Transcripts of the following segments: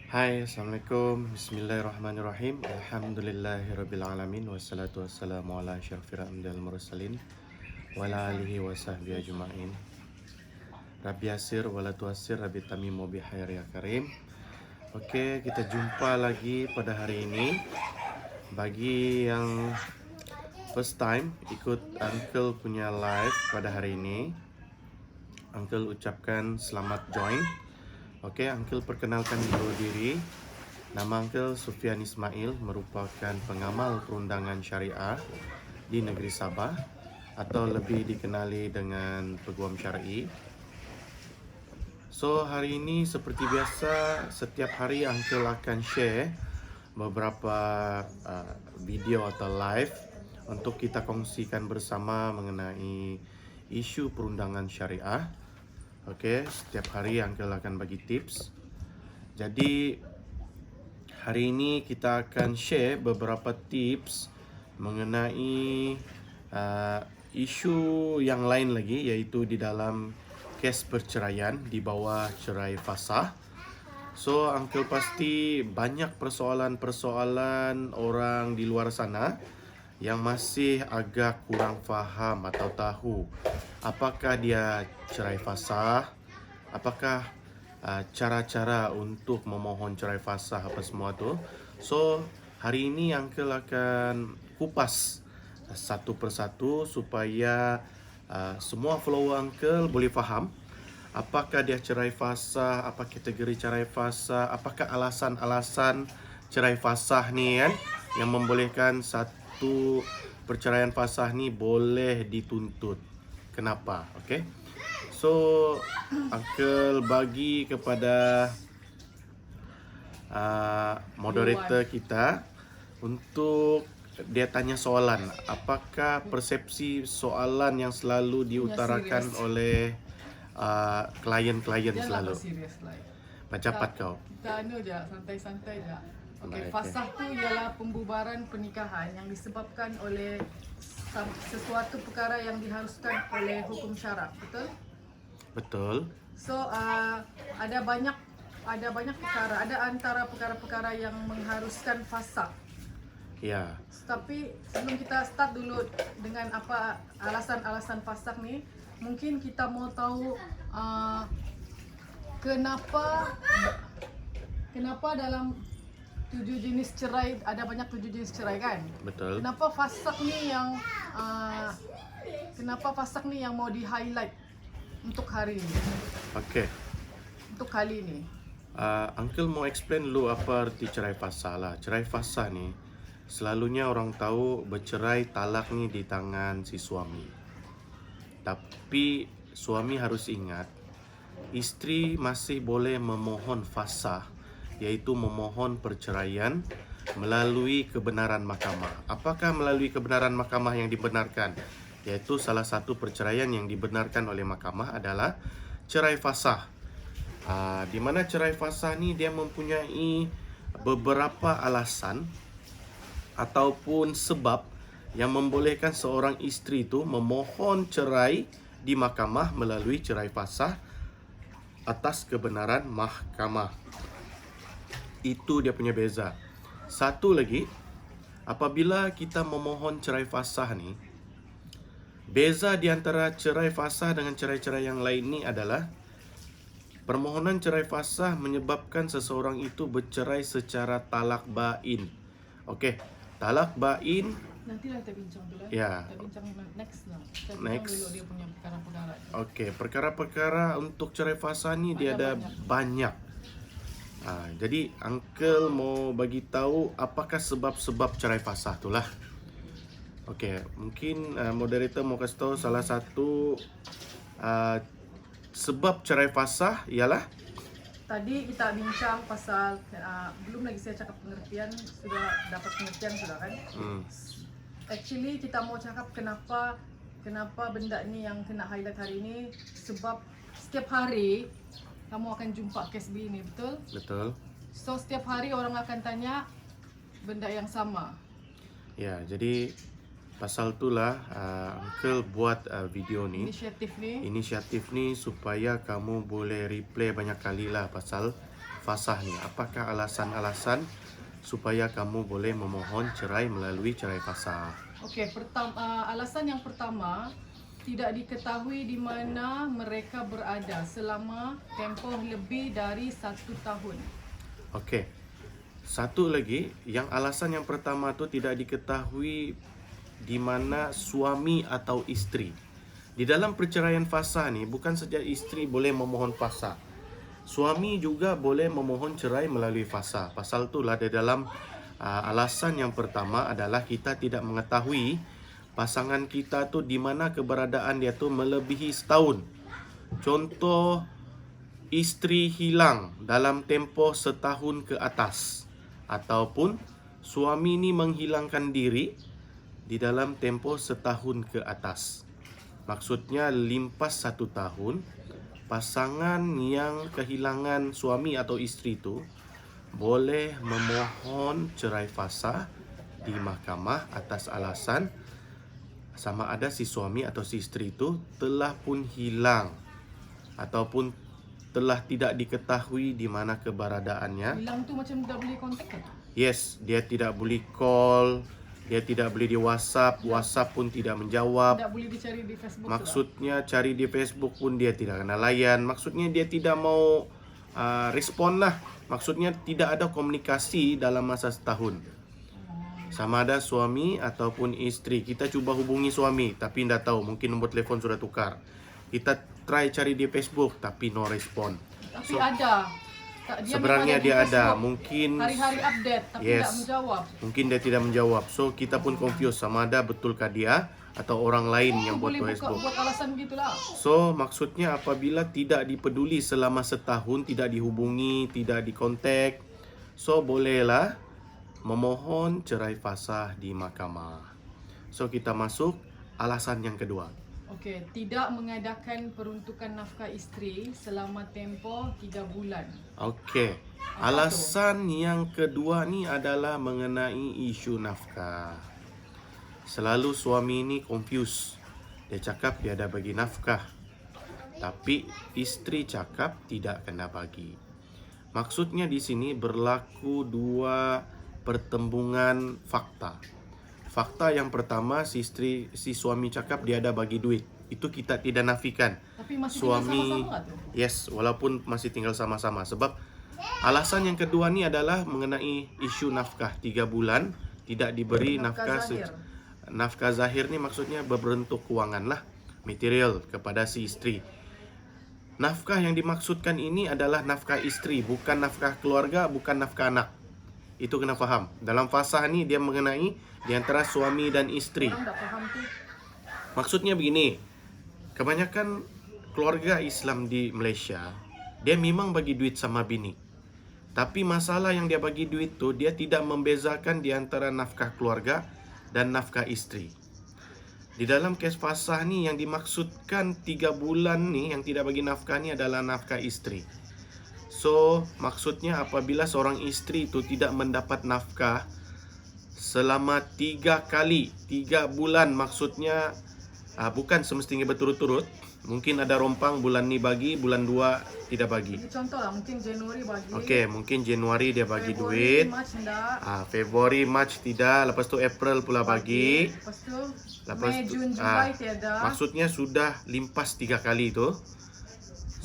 Hai, Assalamualaikum. Bismillahirrahmanirrahim. Alhamdulillahirrabbilalamin. Wassalatu wassalamu ala asyrafil anbiya'il mursalin wa ala alihi wa sahbihi ajma'in. Rabbi yasir wa la tuassir, Rabbi tamimu bi khair ya karim. Oke, kita jumpa lagi pada hari ini. Bagi yang first time ikut Uncle punya live pada hari ini, Uncle ucapkan selamat join. Oke, Uncle perkenalkan dulu diri. Nama Uncle Sufian Ismail, merupakan pengamal perundangan syariah di negeri Sabah atau lebih dikenali dengan Peguam Syar'i. So, hari ini seperti biasa, setiap hari Uncle akan share beberapa video atau live untuk kita kongsikan bersama mengenai isu perundangan syariah. Oke, setiap hari Uncle akan bagi tips. Jadi hari ini kita akan share beberapa tips mengenai isu yang lain lagi, yaitu di dalam kes perceraian di bawah cerai fasah. So, Uncle pasti banyak persoalan-persoalan orang di luar sana yang masih agak kurang faham atau tahu apakah dia cerai fasah, apakah cara-cara untuk memohon cerai fasah, apa semua tu. So, hari ini Uncle akan kupas satu persatu supaya semua follower Uncle boleh faham apakah dia cerai fasah, apa kategori cerai fasah, apakah alasan-alasan cerai fasah ni kan yang membolehkan satu perceraian fasah ni boleh dituntut. Kenapa? Okey. So, Uncle bagi kepada moderator kita untuk dia tanya soalan. Apakah persepsi soalan yang selalu diutarakan oleh klien-klien selalu? Macam cepat kau. Kita je, santai-santai je. Okey, Baik, fasah tu ialah pembubaran pernikahan yang disebabkan oleh sesuatu perkara yang diharuskan oleh hukum syarak, betul? Betul. So ada banyak perkara, ada antara perkara-perkara yang mengharuskan fasah. Ya. Tapi sebelum kita start dulu dengan apa alasan-alasan fasah ni, mungkin kita mau tahu kenapa dalam 7 jenis cerai, ada banyak 7 jenis cerai kan? Betul. Kenapa fasakh ni yang mau di-highlight untuk hari ini? Okey. Untuk kali ini. Uncle mau explain dulu apa arti cerai fasah lah. Cerai fasah ni selalunya orang tahu bercerai, talak ni di tangan si suami. Tapi suami harus ingat, isteri masih boleh memohon fasah, iaitu memohon perceraian melalui kebenaran mahkamah. Apakah melalui kebenaran mahkamah yang dibenarkan? Iaitu salah satu perceraian yang dibenarkan oleh mahkamah adalah cerai fasah. Di mana cerai fasah ni dia mempunyai beberapa alasan ataupun sebab yang membolehkan seorang isteri itu memohon cerai di mahkamah melalui cerai fasah atas kebenaran mahkamah. Itu dia punya beza. Satu lagi, apabila kita memohon cerai fasah ni, beza di antara cerai fasah dengan cerai-cerai yang lain ni adalah permohonan cerai fasah menyebabkan seseorang itu bercerai secara talak bain. Okey, talak bain. Nantilah kita bincang dulu. Ya. Kita bincang next lah. Kita Next. bincang dulu dia punya perkara-perkara. Okey, perkara-perkara untuk cerai fasah ni dia ada banyak. Jadi Uncle mau bagi tahu apakah sebab-sebab cerai fasah tu lah. Okey, mungkin moderator mau kasih tahu salah satu sebab cerai fasah ialah. Tadi kita bincang pasal belum lagi saya cakap pengertian, sudah dapat pengertian sudah kan? Actually kita mau cakap kenapa benda ni yang kena highlight hari ini, sebab setiap hari kamu akan jumpa kes begini, betul? Betul. So setiap hari orang akan tanya benda yang sama. Ya, jadi pasal itulah Uncle buat video ni. Inisiatif ni Inisiatif ni supaya kamu boleh replay banyak kali lah pasal fasah ni? Apakah alasan-alasan supaya kamu boleh memohon cerai melalui cerai fasah? Okey, alasan yang pertama, tidak diketahui di mana mereka berada selama tempoh lebih dari 1 tahun. Okey. Satu lagi, yang alasan yang pertama tu tidak diketahui di mana suami atau isteri. Di dalam perceraian fasah ni, bukan saja isteri boleh memohon fasah, suami juga boleh memohon cerai melalui fasah. Pasal itulah di dalam alasan yang pertama adalah kita tidak mengetahui pasangan kita tu di mana keberadaan dia tu melebihi setahun. Contoh, isteri hilang dalam tempoh setahun ke atas, ataupun suami ni menghilangkan diri di dalam tempoh setahun ke atas. Maksudnya limpas 1 tahun, pasangan yang kehilangan suami atau isteri itu boleh memohon cerai fasah di mahkamah atas alasan sama ada si suami atau si isteri itu telah pun hilang ataupun telah tidak diketahui di mana keberadaannya. Hilang tu macam tak boleh kontak kan? Yes, dia tidak boleh call, dia tidak boleh di WhatsApp, WhatsApp pun tidak menjawab. Tak boleh dicari di Facebook. Maksudnya cari di Facebook pun dia tidak kena layan. Maksudnya dia tidak mau respon lah. Maksudnya tidak ada komunikasi dalam masa setahun. Sama ada suami ataupun isteri. Kita cuba hubungi suami tapi tidak tahu, mungkin nombor telefon sudah tukar. Kita try cari di Facebook tapi no respon. Tapi ada. Sebenarnya dia ada, mungkin hari-hari update tapi yes, tidak menjawab. Mungkin dia tidak menjawab. So kita pun confused sama ada betulkah dia atau orang lain yang buat Facebook. Buat alasan gitulah. So maksudnya apabila tidak dipeduli selama setahun, tidak dihubungi, tidak dikontak, so bolehlah memohon cerai fasah di mahkamah. So kita masuk alasan yang kedua. Okey, tidak mengadakan peruntukan nafkah isteri selama tempoh 3 bulan. Okey. Alasan yang kedua ni adalah mengenai isu nafkah. Selalu suami ni confused. Dia cakap dia ada bagi nafkah, tapi isteri cakap tidak kena bagi. Maksudnya di sini berlaku 2 pertembungan fakta. Fakta yang pertama, si suami cakap dia ada bagi duit. Itu kita tidak nafikan. Tapi masih Suami tinggal sama-sama tu? yes, walaupun masih tinggal sama-sama. Sebab alasan yang kedua ni adalah mengenai isu nafkah. 3 bulan tidak diberi nafkah zahir. Nafkah zahir ni maksudnya berbentuk kewangan lah, material kepada si isteri. Nafkah yang dimaksudkan ini adalah nafkah isteri, bukan nafkah keluarga, bukan nafkah anak. Itu kena faham. Dalam fasah ni dia mengenai di antara suami dan isteri. Orang tak faham tu. Maksudnya begini, kebanyakan keluarga Islam di Malaysia, dia memang bagi duit sama bini. Tapi masalah yang dia bagi duit tu, dia tidak membezakan di antara nafkah keluarga dan nafkah isteri. Di dalam kes fasah ni yang dimaksudkan 3 bulan ni yang tidak bagi nafkah ni adalah nafkah isteri. So, maksudnya apabila seorang isteri itu tidak mendapat nafkah selama 3 kali, 3 bulan, maksudnya bukan semestinya berturut-turut. Mungkin ada rompang, bulan ni bagi, bulan 2 tidak bagi. Contoh lah, mungkin Januari bagi. Okey, mungkin Januari dia bagi Februari, duit. Mac tidak. Februari, Mac tidak. Lepas tu April pula bagi. Lepas tu Lepas Mei, tu, Jun, Julai tiada. maksudnya sudah limpas 3 kali tu.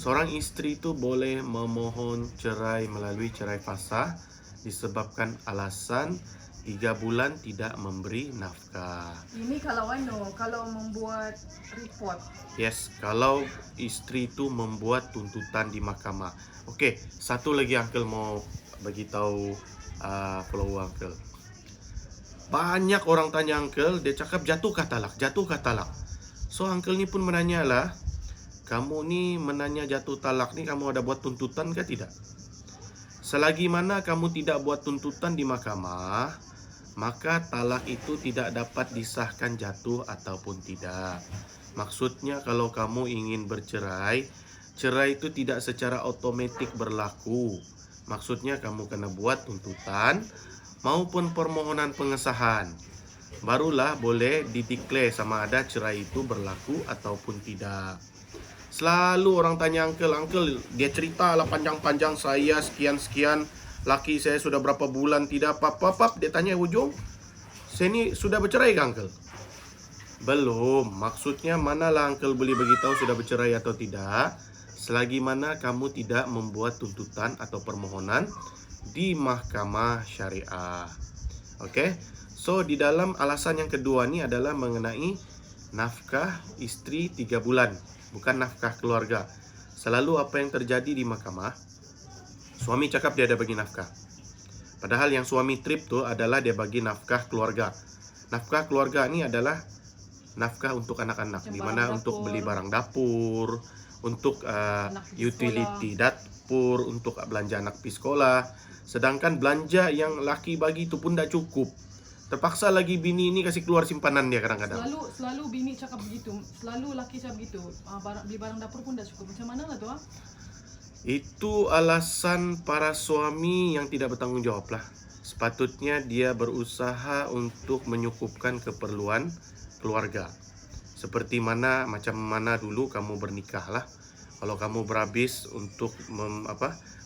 Seorang isteri tu boleh memohon cerai melalui cerai fasah disebabkan alasan 3 bulan tidak memberi nafkah. Ini kalau membuat report. Yes, kalau isteri tu membuat tuntutan di mahkamah. Okey, satu lagi Uncle mau bagi tahu follow Uncle. Banyak orang tanya Uncle, dia cakap jatuhkah talak, jatuhkah talak. So Uncle ni pun menanyalah, kamu ni menanya jatuh talak ni kamu ada buat tuntutan ke tidak? Selagi mana kamu tidak buat tuntutan di mahkamah, maka talak itu tidak dapat disahkan jatuh ataupun tidak. Maksudnya kalau kamu ingin bercerai, cerai itu tidak secara otomatik berlaku. Maksudnya kamu kena buat tuntutan maupun permohonan pengesahan. Barulah boleh dideklar sama ada cerai itu berlaku ataupun tidak. Selalu orang tanya uncle, dia cerita lah panjang-panjang, saya sekian-sekian, laki saya sudah berapa bulan tidak pap, dia tanya ujung, saya ni sudah bercerai ke uncle? Belum, maksudnya manalah uncle boleh beritahu sudah bercerai atau tidak, selagi mana kamu tidak membuat tuntutan atau permohonan di mahkamah syariah. Oke, so di dalam alasan yang kedua ni adalah mengenai nafkah isteri 3 bulan. Bukan nafkah keluarga. Selalu apa yang terjadi di mahkamah, suami cakap dia ada bagi nafkah. Padahal yang suami trip tu adalah dia bagi nafkah keluarga. Nafkah keluarga ni adalah nafkah untuk anak-anak, di mana untuk beli barang dapur, untuk utility dapur, untuk belanja anak pergi sekolah. Sedangkan belanja yang laki bagi tu pun tak cukup. Terpaksa lagi bini ini kasih keluar simpanan dia kadang-kadang. Selalu bini cakap begitu, selalu laki cakap begitu. Beli barang dapur pun tak cukup. Macam mana lah tu? Itu alasan para suami yang tidak bertanggung jawab lah. Sepatutnya dia berusaha untuk menyukupkan keperluan keluarga. Seperti macam mana dulu kamu bernikah lah. Kalau kamu berhabis untuk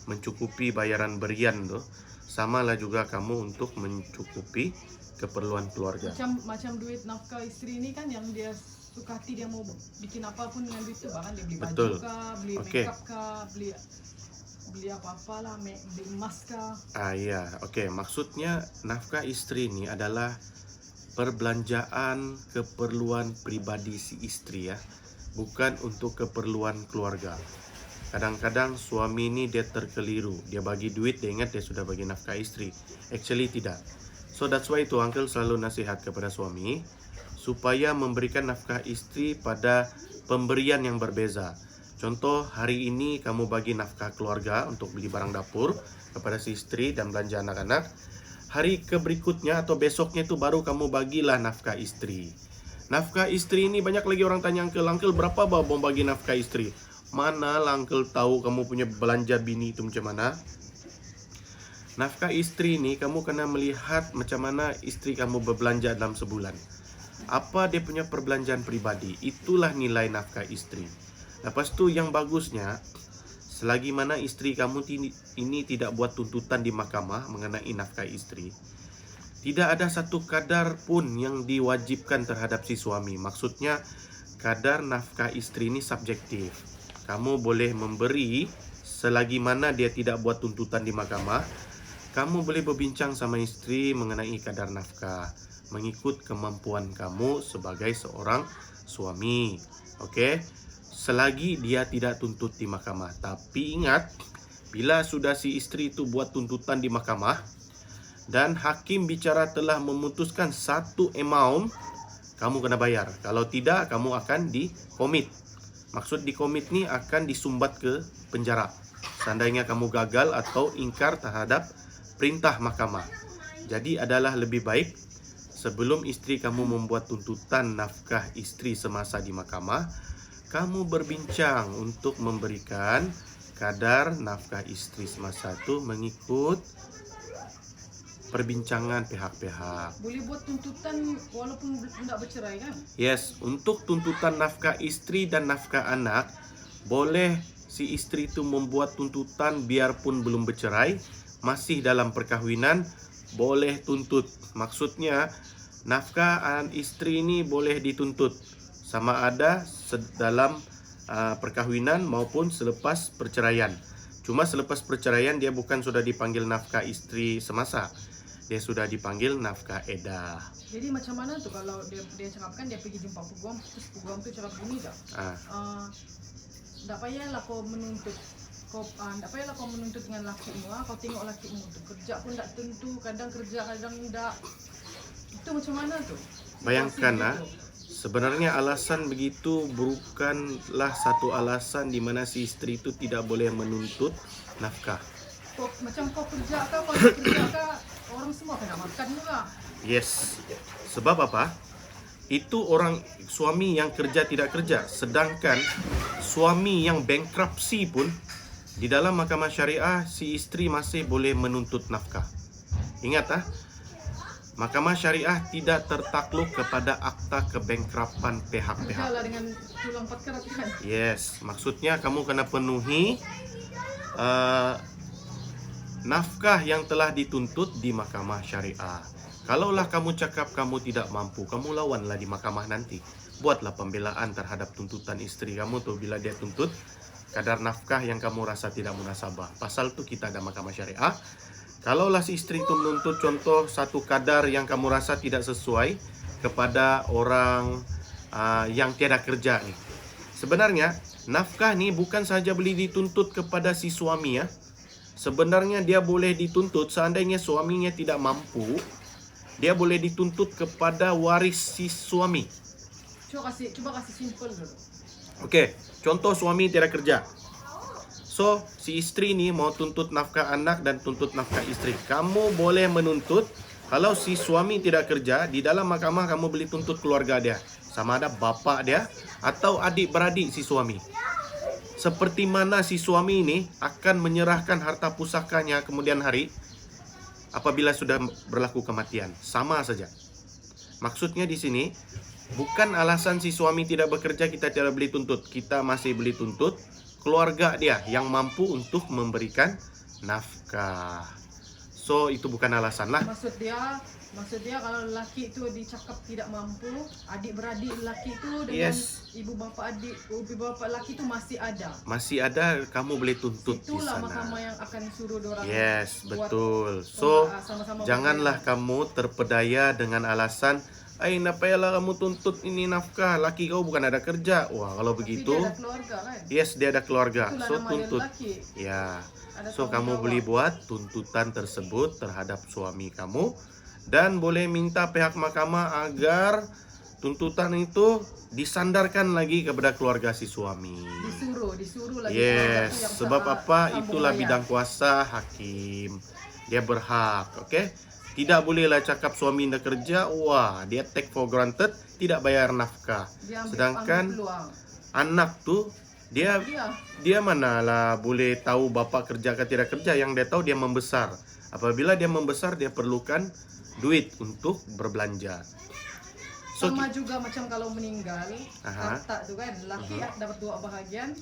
mencukupi bayaran berian tu, samalah juga kamu untuk mencukupi keperluan keluarga. Macam duit nafkah isteri ni kan yang dia suka hati, dia mau bikin apa pun dengan duit tu, bahkan dia beli baju kah, beli makeup kah, beli apa-apalah, beli emas kah. Ya, okey. Maksudnya nafkah isteri ni adalah perbelanjaan keperluan pribadi si isteri ya, bukan untuk keperluan keluarga. Kadang-kadang suami ni dia terkeliru, dia bagi duit, dia ingat dia sudah bagi nafkah isteri. Actually tidak. So that's why itu uncle selalu nasihat kepada suami supaya memberikan nafkah isteri pada pemberian yang berbeza. Contoh, hari ini kamu bagi nafkah keluarga untuk beli barang dapur kepada si isteri dan belanja anak-anak. Hari berikutnya atau besoknya itu baru kamu bagilah nafkah isteri. Nafkah isteri ini banyak lagi orang tanya uncle berapa mau bagi nafkah isteri? Mana lah uncle tahu kamu punya belanja bini itu macam mana? Nafkah isteri ni kamu kena melihat macam mana isteri kamu berbelanja dalam sebulan. Apa dia punya perbelanjaan pribadi, itulah nilai nafkah isteri. Lepas tu yang bagusnya, selagi mana isteri kamu ini tidak buat tuntutan di mahkamah mengenai nafkah isteri, tidak ada satu kadar pun yang diwajibkan terhadap si suami. Maksudnya kadar nafkah isteri ini subjektif. Kamu boleh memberi selagi mana dia tidak buat tuntutan di mahkamah. Kamu boleh berbincang sama isteri mengenai kadar nafkah mengikut kemampuan kamu sebagai seorang suami. Okey? Selagi dia tidak tuntut di mahkamah. Tapi ingat, bila sudah si isteri itu buat tuntutan di mahkamah dan hakim bicara telah memutuskan satu amount, kamu kena bayar. Kalau tidak, kamu akan dikomit. Maksud dikomit ni akan disumbat ke penjara. Seandainya kamu gagal atau ingkar terhadap perintah mahkamah. Jadi adalah lebih baik sebelum isteri kamu membuat tuntutan nafkah isteri semasa di mahkamah, kamu berbincang untuk memberikan kadar nafkah isteri semasa itu mengikut perbincangan pihak-pihak. Boleh buat tuntutan walaupun tidak bercerai kan? Yes, untuk tuntutan nafkah isteri dan nafkah anak, boleh si isteri itu membuat tuntutan biarpun belum bercerai, masih dalam perkahwinan, boleh tuntut. Maksudnya nafkah isteri ini boleh dituntut sama ada dalam perkahwinan maupun selepas perceraian. Cuma selepas perceraian dia bukan sudah dipanggil nafkah isteri semasa, dia sudah dipanggil nafkah edah. Jadi macam mana tu kalau dia cakapkan dia pergi jumpa peguam, terus peguam tu cakap gini tak? Tak payahlah kau menuntut. Tak payahlah kau menuntut dengan lakimu. Kau tengok lakimu tu kerja pun tak tentu, kadang kerja kadang tidak. Itu macam mana tu? Bayangkan sebenarnya alasan begitu bukanlah satu alasan di mana si isteri itu tidak boleh menuntut nafkah. Macam kau kerja kah, kau kerja kah, orang semua kena makan juga. Yes. Sebab apa? Itu orang suami yang kerja tidak kerja. Sedangkan suami yang bankruptcy pun di dalam mahkamah syariah si isteri masih boleh menuntut nafkah. Ingat Mahkamah Syariah tidak tertakluk kepada akta kebankrapan pihak-pihak. Jalan dengan tulang 4 karat kan. Yes, maksudnya kamu kena penuhi nafkah yang telah dituntut di Mahkamah Syariah. Kalaulah kamu cakap kamu tidak mampu, kamu lawanlah di mahkamah nanti. Buatlah pembelaan terhadap tuntutan istri kamu tuh bila dia tuntut kadar nafkah yang kamu rasa tidak munasabah. Pasal tu kita ada Mahkamah Syariah. Kalaulah si istri itu menuntut contoh satu kadar yang kamu rasa tidak sesuai kepada orang yang tiada kerja nih. Sebenarnya nafkah ni bukan sahaja boleh dituntut kepada si suami ya. Sebenarnya dia boleh dituntut seandainya suaminya tidak mampu, dia boleh dituntut kepada waris si suami. Coba kasih simple dulu. Okey, contoh suami tiada kerja. So, si istri ni mau tuntut nafkah anak dan tuntut nafkah istri. Kamu boleh menuntut, kalau si suami tidak kerja, di dalam mahkamah kamu boleh tuntut keluarga dia. Sama ada bapa dia atau adik-beradik si suami. Seperti mana si suami ini akan menyerahkan harta pusakanya kemudian hari apabila sudah berlaku kematian. Sama saja. Maksudnya di sini, bukan alasan si suami tidak bekerja kita tidak boleh tuntut. Kita masih boleh tuntut keluarga dia yang mampu untuk memberikan nafkah. So itu bukan alasan lah. Maksud dia kalau lelaki itu dicakap tidak mampu, adik-beradik lelaki itu dengan ibu bapa lelaki itu masih ada. Masih ada, kamu boleh tuntut di Itulah sana. mahkamah yang akan suruh dorang. Yes, buat betul. So sama-sama janganlah kamu terpedaya dengan alasan nak payahlah kamu tuntut ini nafkah, laki kau bukan ada kerja. Wah, kalau begitu, dia ada keluarga kan? yes, dia ada keluarga. Itulah So nama dia tuntut. lelaki. Ya. Ada So tanggung kamu jawab. boleh buat tuntutan tersebut terhadap suami kamu dan boleh minta pihak mahkamah agar tuntutan itu disandarkan lagi kepada keluarga si suami. Disuruh lagi. Yes, yang sebab apa? sambung Itulah bayar. bidang kuasa hakim. Dia berhak, okey? Tidak bolehlah cakap suami dah kerja, wah, dia take for granted, tidak bayar nafkah. Dia ambil Sedangkan peluang. anak tu dia manalah boleh tahu bapa kerja ke tidak kerja. Yang dia tahu dia membesar. Apabila dia membesar, dia perlukan duit untuk berbelanja. So, Sama juga macam kalau meninggal, Aha. harta tu kan, laki dapat 2 bahagian,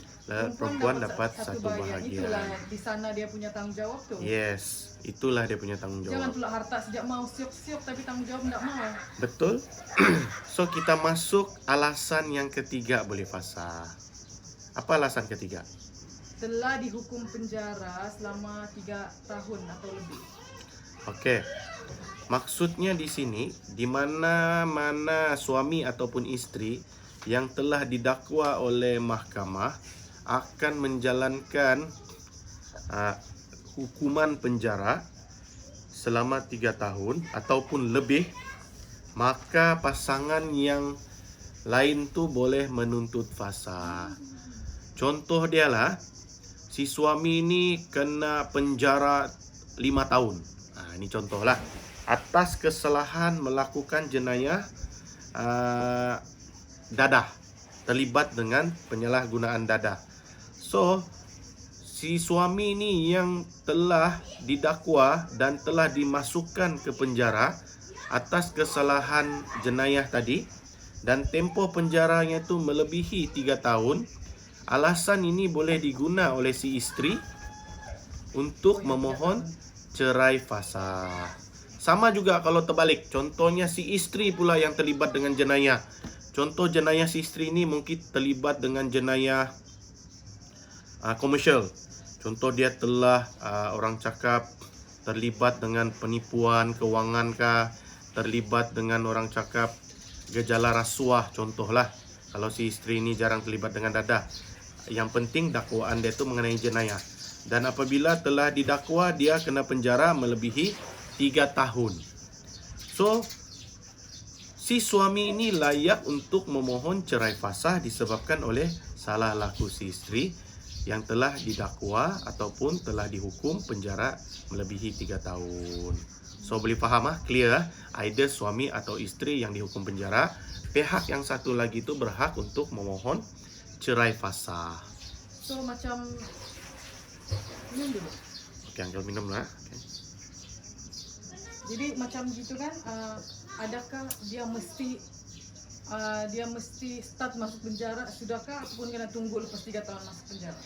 perempuan dapat satu bahagian. Itulah di sana dia punya tanggung jawab tu. yes, itulah dia punya tanggung Jangan jawab. pula harta sejak mau siok-siok tapi tanggung jawab tidak mau. Betul? So kita masuk alasan yang ketiga boleh fasa. Apa alasan ketiga? Telah dihukum penjara selama 3 tahun atau lebih. Okey. Maksudnya di sini, di mana-mana suami ataupun istri yang telah didakwa oleh mahkamah akan menjalankan hukuman penjara selama 3 tahun ataupun lebih, maka pasangan yang lain tu boleh menuntut fasa. Contoh dia lah, si suami ini kena penjara 5 tahun. Ini contoh lah. Atas kesalahan melakukan jenayah dadah, terlibat dengan penyalahgunaan dadah. So, si suami ini yang telah didakwa dan telah dimasukkan ke penjara atas kesalahan jenayah tadi dan tempoh penjaranya itu melebihi 3 tahun, alasan ini boleh diguna oleh si istri untuk memohon cerai fasa. Sama juga kalau terbalik. Contohnya si istri pula yang terlibat dengan jenayah. Contoh jenayah si istri ini mungkin terlibat dengan jenayah komersial. Contoh dia telah orang cakap terlibat dengan penipuan kewangan kah, terlibat dengan orang cakap gejala rasuah contohlah. Kalau si istri ini jarang terlibat dengan dadah. Yang penting dakwaan dia itu mengenai jenayah. Dan apabila telah didakwa, dia kena penjara melebihi 3 tahun. So, si suami ini layak untuk memohon cerai fasah disebabkan oleh salah laku si istri yang telah didakwa ataupun telah dihukum penjara melebihi 3 tahun. So, boleh faham clear either suami atau istri yang dihukum penjara, pihak yang satu lagi itu berhak untuk memohon cerai fasah. So macam minum dulu. Okey, Uncle minum lah. Okay. Jadi macam gitu kan, adakah dia mesti start masuk penjara sudahkah ataupun kena tunggu lepas 3 tahun masuk penjara?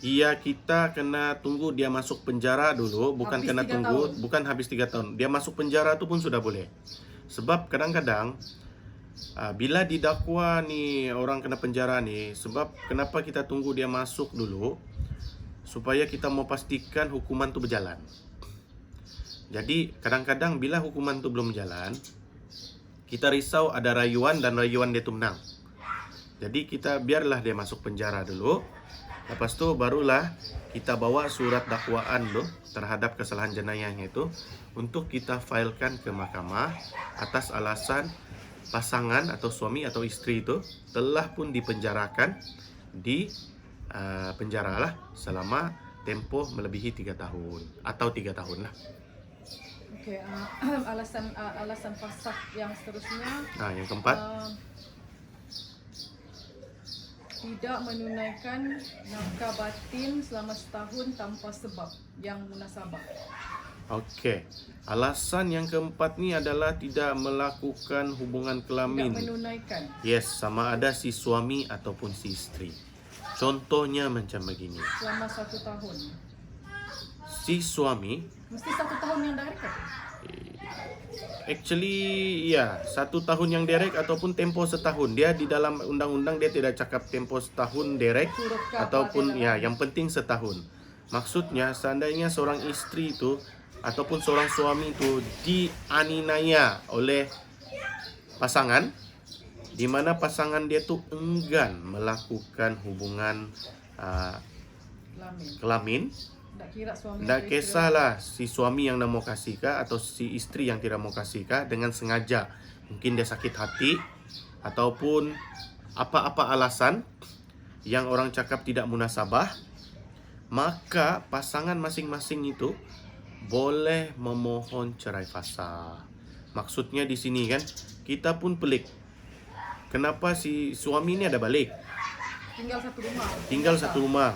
Iya, kita kena tunggu dia masuk penjara dulu, bukan Habis kena 3 tunggu, tahun. bukan habis 3 tahun. Dia masuk penjara itu pun sudah boleh. Sebab kadang-kadang bila didakwa nih orang kena penjara nih, sebab kenapa kita tunggu dia masuk dulu? Supaya kita mau pastikan hukuman itu berjalan. Jadi kadang-kadang bila hukuman itu belum jalan, kita risau ada rayuan dan rayuan dia itu menang. Jadi kita biarlah dia masuk penjara dulu. Lepas tu barulah kita bawa surat dakwaan loh terhadap kesalahan jenayahnya itu untuk kita filekan ke mahkamah atas alasan pasangan atau suami atau istri itu telah pun dipenjarakan di penjara lah selama tempoh melebihi 3 tahun atau 3 tahun lah. Okey, alasan fasakh yang seterusnya. Yang keempat, tidak menunaikan nafkah batin selama setahun tanpa sebab yang munasabah. okey. Alasan yang keempat ni adalah tidak melakukan hubungan kelamin. Tidak menunaikan. Yes, sama ada si suami ataupun si istri. Contohnya macam begini. Selama 1 tahun. Si suami, Mesti 1 tahun yang direct ke? actually ya, 1 tahun yang direct ataupun tempoh setahun. Dia di dalam undang-undang dia tidak cakap tempoh setahun direct Huruf K ataupun apa ya, yang penting setahun. Maksudnya seandainya seorang istri itu ataupun seorang suami itu dianiaya oleh pasangan, di mana pasangan dia tu enggan melakukan hubungan Kelamin. kelamin. Tak kira suami Tak atau isteri. kisahlah si suami yang nak mau kasih kah atau si istri yang tidak mau kasih kah, dengan sengaja. Mungkin dia sakit hati ataupun apa-apa alasan yang orang cakap tidak munasabah, maka pasangan masing-masing itu boleh memohon cerai fasa. Maksudnya di sini kan, kita pun pelik. Kenapa si suami ini ada balik? Tinggal satu rumah. Tinggal satu rumah,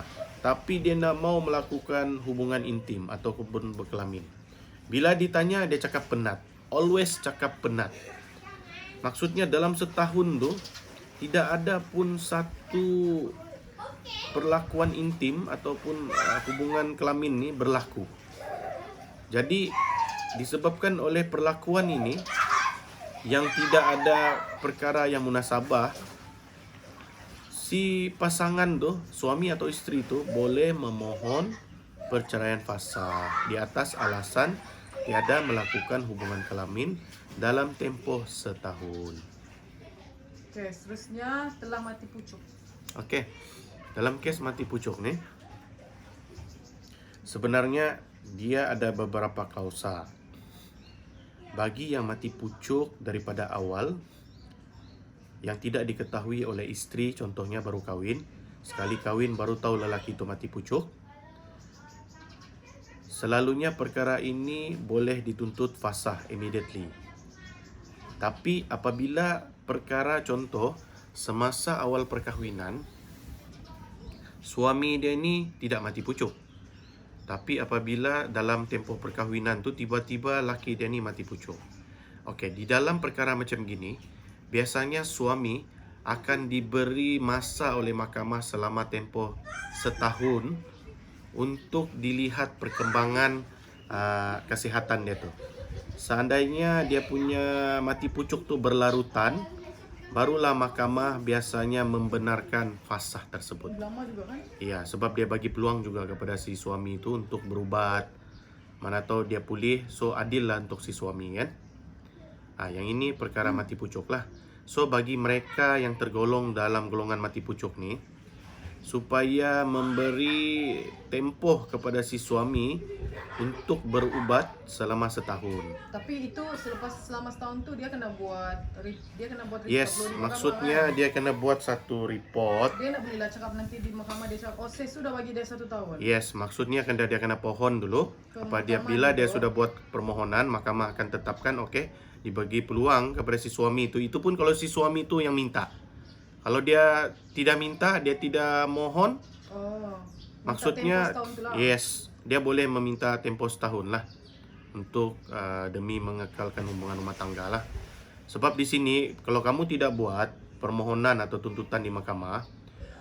tapi dia nak mau melakukan hubungan intim atau hubungan berkelamin. Bila ditanya dia cakap penat. Always cakap penat. Maksudnya dalam setahun tu tidak ada pun satu perlakuan intim ataupun hubungan kelamin ni berlaku. Jadi disebabkan oleh perlakuan ini yang tidak ada perkara yang munasabah, si pasangan tu, suami atau istri tu boleh memohon perceraian fasa di atas alasan tiada melakukan hubungan kelamin dalam tempoh setahun. Okey, seterusnya telah mati pucuk. Okey. Dalam kes mati pucuk ni, sebenarnya dia ada beberapa klausa. Bagi yang mati pucuk daripada awal, yang tidak diketahui oleh isteri, contohnya baru kahwin, sekali kahwin baru tahu lelaki itu mati pucuk, selalunya perkara ini boleh dituntut fasah immediately. Tapi apabila perkara contoh semasa awal perkahwinan, suami dia ni tidak mati pucuk, tapi apabila dalam tempoh perkahwinan tu tiba-tiba laki dia ni mati pucuk. Okey, di dalam perkara macam gini, biasanya suami akan diberi masa oleh mahkamah selama tempoh setahun untuk dilihat perkembangan kesihatan dia tu. Seandainya dia punya mati pucuk tu berlarutan, barulah mahkamah biasanya membenarkan fasah tersebut. Lama juga kan? Ya, sebab dia bagi peluang juga kepada si suami itu untuk berubat. Mana tahu dia pulih, so adil lah untuk si suami kan. Yang ini perkara mati pucuk lah. So bagi mereka yang tergolong dalam golongan mati pucuk ni, supaya memberi tempoh kepada si suami untuk berubat selama setahun. Tapi itu selama setahun tu dia kena buat report Yes, dulu di maksudnya mahkamah, dia kena buat satu report. kan? Dia nak bolehlah cakap nanti di mahkamah dia cakap, oh saya sudah bagi dia 1 tahun. Yes, maksudnya dia kena pohon dulu. Ke Bila mahkamah dia dulu. sudah buat permohonan, mahkamah akan tetapkan okey, dibagi peluang kepada si suami itu. Itu pun kalau si suami itu yang minta. Kalau dia tidak minta, dia tidak mohon, Oh. maksudnya tempoh setahun tu lah. yes, dia boleh meminta tempoh setahun lah. untuk demi mengekalkan hubungan rumah tangga lah. Sebab di sini kalau kamu tidak buat permohonan atau tuntutan di mahkamah,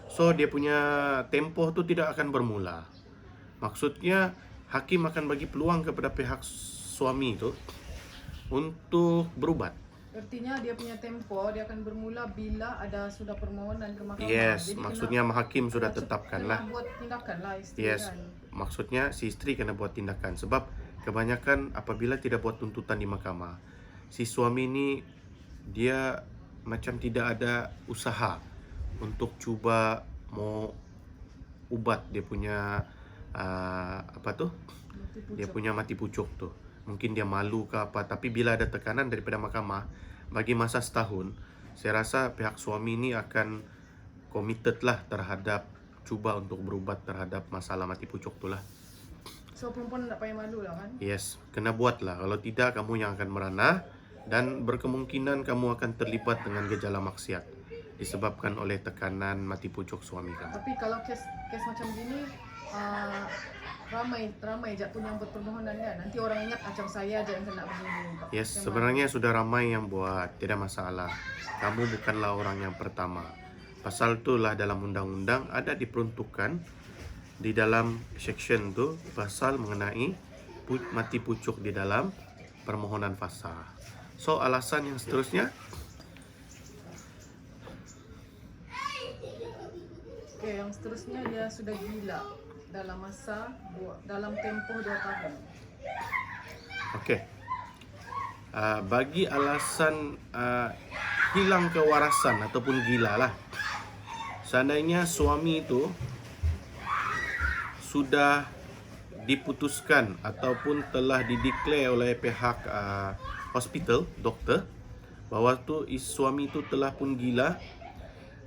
so dia punya tempoh tu tidak akan bermula. Maksudnya hakim akan bagi peluang kepada pihak suami itu untuk berubat. Artinya dia punya tempo dia akan bermula bila ada sudah permohonan ke mahkamah. Yes, Jadi maksudnya hakim sudah tetapkan lah. Kena buat tindakan lah isteri Yes, kan. maksudnya si istri kena buat tindakan. Sebab kebanyakan apabila tidak buat tuntutan di mahkamah, si suami ini dia macam tidak ada usaha untuk cuba mau ubat dia punya apa tuh? Mati Dia pucuk. punya mati pucuk tuh. Mungkin dia malu ke apa, tapi bila ada tekanan daripada mahkamah bagi masa setahun, saya rasa pihak suami ini akan committed lah terhadap cuba untuk berubat terhadap masalah mati pucuk tu lah. So perempuan tak payah malu lah kan. Yes, kena buat lah. Kalau tidak kamu yang akan merana dan berkemungkinan kamu akan terlibat dengan gejala maksiat disebabkan oleh tekanan mati pucuk suami kamu. Tapi kalau kes macam gini ramai je pun yang buat permohonan kan. Nanti orang ingat macam saya aja yang kena begini. Yes, Yang sebenarnya sudah ramai yang buat, tidak masalah. Kamu bukanlah orang yang pertama. Pasal itulah dalam undang-undang ada diperuntukkan di dalam section tu pasal mengenai mati pucuk di dalam permohonan fasah. So alasan yang seterusnya, Okey, yang seterusnya dia sudah gila dalam dalam tempoh 2 tahun. okey. Bagi alasan hilang kewarasan ataupun gila lah. Seandainya suami itu sudah diputuskan ataupun telah dideklar oleh pihak hospital, doktor, bahawa tu suami itu telah pun gila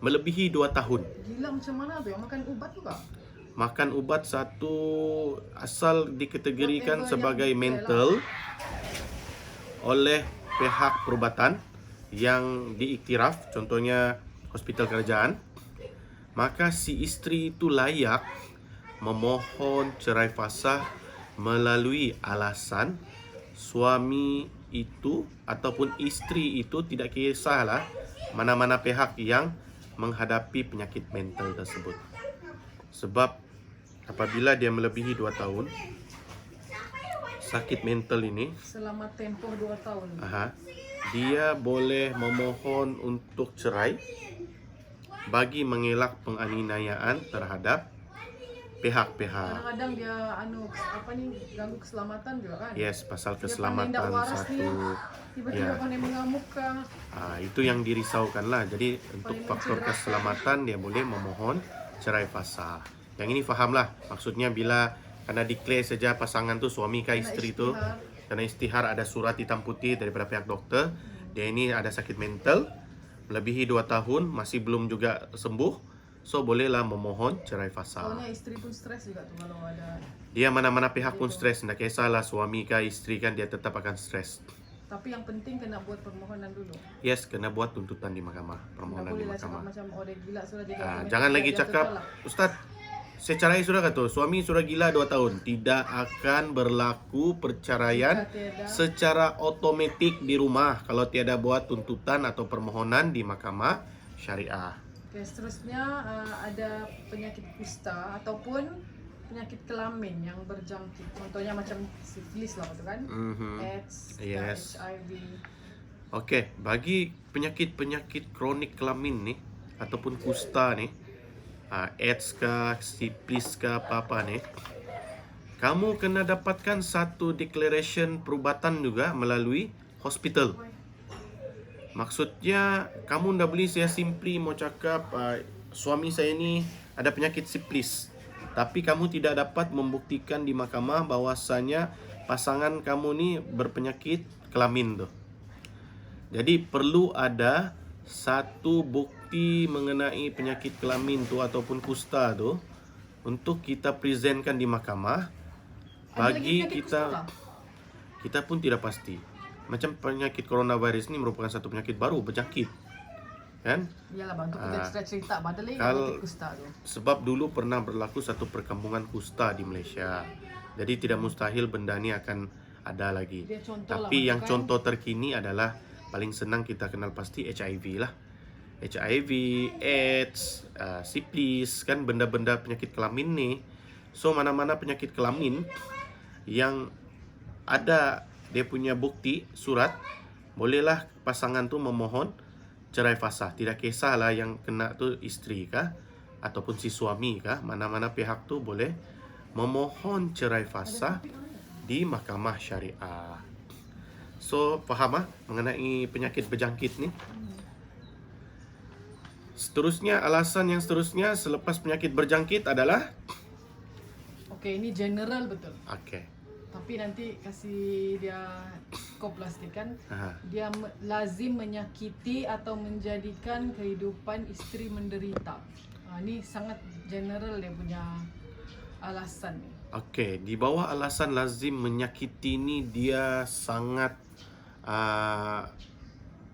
melebihi 2 tahun. Gila macam mana tu? Yang makan ubat juga? Makan ubat satu asal dikategorikan Whatever sebagai yang mental oleh pihak perubatan yang diiktiraf, contohnya hospital kerajaan, maka si isteri itu layak memohon cerai fasah melalui alasan suami itu ataupun isteri itu, tidak kisahlah mana-mana pihak yang menghadapi penyakit mental tersebut. Sebab apabila dia melebihi 2 tahun sakit mental ini, selama tempoh 2 tahun. dia boleh memohon untuk cerai bagi mengelak penganiayaan terhadap pihak-pihak. Kadang-kadang dia ganggu keselamatan juga kan. Yes, pasal Dia pandai keselamatan ndak waras satu. ni. Tiba-tiba Ya. pandai mengamuk kah? Itu yang dirisaukan lah. Jadi untuk Paling faktor mencederai. keselamatan dia boleh memohon cerai fasah. Yang ini fahamlah. Maksudnya bila kena declare saja pasangan tu suami kah Kena isteri tu, isytihar. kena istihar ada surat hitam putih daripada pihak doktor, dia ini ada sakit mental melebihi 2 tahun masih belum juga sembuh. So bolehlah memohon cerai fasah. Soalnya isteri pun stres juga tu kalau ada. Dia mana-mana pihak pun stres, tak kisahlah suami kah isteri kan, dia tetap akan stres. Tapi yang penting kena buat permohonan dulu. Yes, kena buat tuntutan di mahkamah, Tak permohonan di boleh lah cakap mahkamah. macam dia gila sudah jadi. Jangan lagi cakap, Ustaz, saya cerai sudah kata, suami sudah gila 2 tahun. Tidak akan berlaku perceraian Tiada. secara otomatik di rumah kalau tiada buat tuntutan atau permohonan di mahkamah syariah. Okay, seterusnya ada penyakit kusta ataupun penyakit kelamin yang berjangkit. Contohnya macam sifilis lah betul kan? AIDS, Yes. HIV. Okey, bagi penyakit-penyakit kronik kelamin ni ataupun kusta ni, AIDS kah, sifilis kah, apa-apa ni, kamu kena dapatkan satu declaration perubatan juga melalui hospital. Maksudnya kamu ndak boleh saya simply mau cakap suami saya ni ada penyakit sifilis, tapi kamu tidak dapat membuktikan di mahkamah bahwasanya pasangan kamu ni berpenyakit kelamin tu. Jadi perlu ada satu bukti mengenai penyakit kelamin tu ataupun kusta tu untuk kita presentkan di mahkamah bagi kita pun tidak pasti. Macam penyakit coronavirus ni merupakan satu penyakit baru berjangkit, kan? Iyalah bang, tu kita cerita badal lagi Kalau- penyakit kusta tu. Sebab dulu pernah berlaku satu perkampungan kusta di Malaysia. Jadi tidak mustahil benda ni akan ada lagi. Dia contoh lah, Tapi yang kan? contoh terkini adalah paling senang kita kenal pasti HIV lah. HIV, AIDS, syphilis, kan benda-benda penyakit kelamin nih. So mana-mana penyakit kelamin yang ada dia punya bukti surat, bolehlah pasangan tu memohon cerai fasah. Tidak kisahlah yang kena tu isteri kah ataupun si suami kah, mana-mana pihak tu boleh memohon cerai fasah di mahkamah syariah. So faham mengenai penyakit berjangkit ni? Seterusnya, alasan yang seterusnya selepas penyakit berjangkit adalah Okey, ini general betul. okey. Tapi nanti kasih dia skop lah sikit kan. Aha. Dia lazim menyakiti atau menjadikan kehidupan isteri menderita. Ini sangat general dia punya alasan ni. Okey, di bawah alasan lazim menyakiti ni dia sangat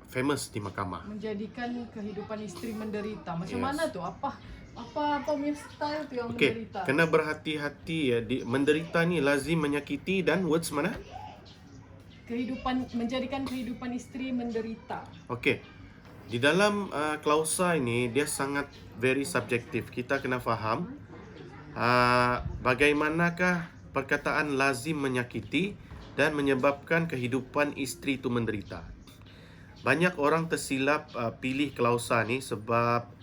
famous di mahkamah. Menjadikan kehidupan isteri menderita. Macam Yes. mana tu? Apa punya style tu yang Okey, menderita? kena berhati-hati ya. Menderita ni lazim menyakiti dan words mana? Menjadikan kehidupan isteri menderita. Okey. Di dalam klausa ini dia sangat very subjektif. Kita kena faham bagaimanakah perkataan lazim menyakiti dan menyebabkan kehidupan isteri itu menderita. Banyak orang tersilap pilih klausa ni sebab